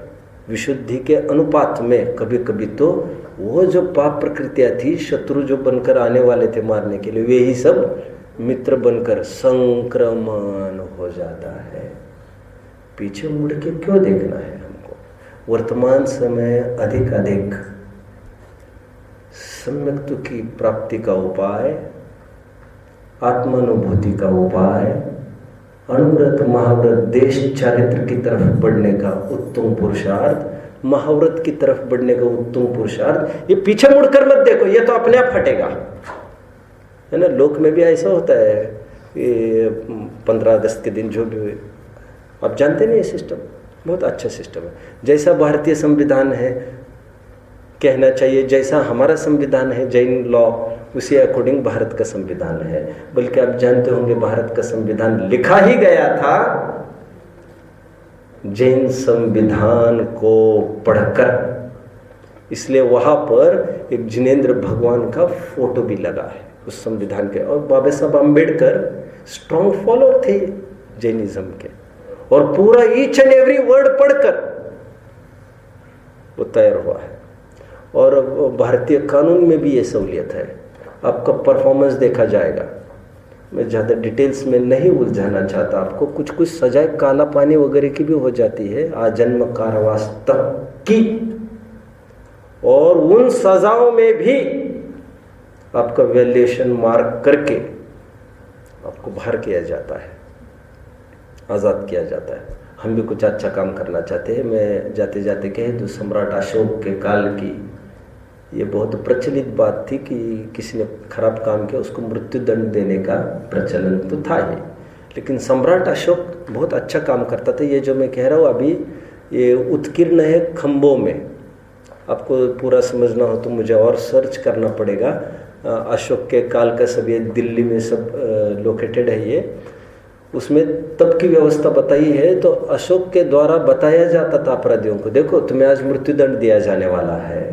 विशुद्धि के अनुपात में कभी कभी तो वो जो पाप प्रकृतियां थी, शत्रु जो बनकर आने वाले थे मारने के लिए, वे ही सब मित्र बनकर संक्रमण हो जाता है। पीछे मुड़ के क्यों देखना है हमको? वर्तमान समय अधिक अधिक सम्यक्त्व की प्राप्ति का उपाय, आत्मानुभूति का उपाय, अणुव्रत महाव्रत देश चारित्र की तरफ बढ़ने का उत्तम पुरुषार्थ, महाव्रत की तरफ बढ़ने का उत्तम पुरुषार्थ। ये पीछे मुड़कर मत देखो, ये तो अपने आप फटेगा, है ना। लोक में भी ऐसा होता है, ये 15 अगस्त के दिन जो भी हुए, आप जानते नहीं, ये सिस्टम बहुत अच्छा सिस्टम है। जैसा भारतीय संविधान है, कहना चाहिए जैसा हमारा संविधान है जैन लॉ, उसी अकॉर्डिंग भारत का संविधान है। बल्कि आप जानते होंगे भारत का संविधान लिखा ही गया था जैन संविधान को पढ़कर, इसलिए वहां पर एक जिनेंद्र भगवान का फोटो भी लगा है उस संविधान के। और बाबा साहब अम्बेडकर स्ट्रॉन्ग फॉलोअर थे जैनिज्म के, और पूरा ईच एंड एवरी वर्ड पढ़कर वो तैयार हुआ है। और भारतीय कानून में भी ये सहूलियत है, आपका परफॉर्मेंस देखा जाएगा। मैं ज़्यादा डिटेल्स में नहीं उलझाना चाहता आपको, कुछ कुछ सजाए काला पानी वगैरह की भी हो जाती है, आजन्म कारावास तक की, और उन सजाओं में भी आपका वैल्यूएशन मार्क करके आपको बाहर किया जाता है, आज़ाद किया जाता है। हम भी कुछ अच्छा काम करना चाहते हैं। मैं जाते जाते कह दूँ, सम्राट अशोक के काल की ये बहुत प्रचलित बात थी कि किसी ने खराब काम किया उसको मृत्यु दंड देने का प्रचलन तो था ही, लेकिन सम्राट अशोक बहुत अच्छा काम करता था। ये जो मैं कह रहा हूँ अभी, ये उत्कीर्ण है खंभों में। आपको पूरा समझना हो तो मुझे और सर्च करना पड़ेगा। अशोक के काल का सब, ये दिल्ली में सब लोकेटेड है ये, उसमें तब की व्यवस्था बताई है। तो अशोक के द्वारा बताया जाता था अपराधियों को, देखो तुम्हें आज मृत्युदंड दिया जाने वाला है,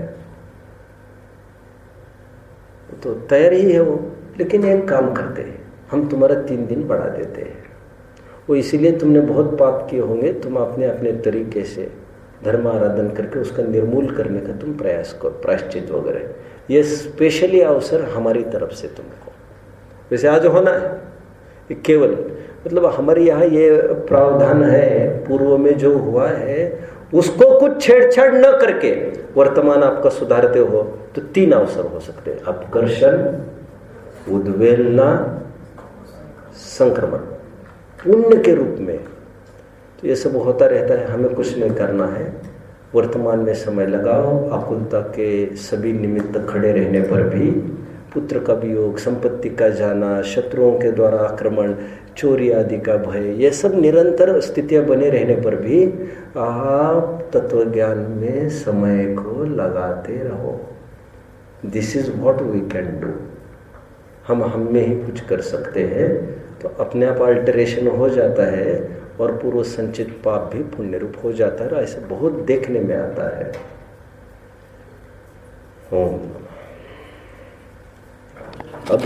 तो तैयार ही है वो। लेकिन एक काम करते हैं, हम तुम्हारा 3 दिन बढ़ा देते हैं। वो इसीलिए तुमने बहुत पाप किए होंगे, तुम अपने अपने तरीके से धर्म आराधन करके उसका निर्मूल करने का तुम प्रयास करो, प्रायश्चित वगैरह। ये स्पेशली अवसर हमारी तरफ से तुमको, वैसे आज होना है केवल, मतलब हमारे यहाँ ये प्रावधान है, पूर्व में जो हुआ है उसको कुछ छेड़छाड़ न करके वर्तमान आपका सुधारते हो तो 3 अवसर हो सकते हैं: अपकर्षण, उद्वेलना, संक्रमण, पुण्य के रूप में। तो ये सब होता रहता है, हमें कुछ नहीं करना है। वर्तमान में समय लगाओ, आकुलता के सभी निमित्त खड़े रहने पर भी, पुत्र का वियोग, संपत्ति का जाना, शत्रुओं के द्वारा आक्रमण, चोरी आदि का भय, ये सब निरंतर स्थितियां बने रहने पर भी आप तत्व ज्ञान में समय को लगाते रहो। This is what we can do. हम में ही कुछ कर सकते हैं, तो अपने आप अल्टरेशन हो जाता है और पूर्व संचित पाप भी पुण्य रूप हो जाता है। ऐसे बहुत देखने में आता है। अब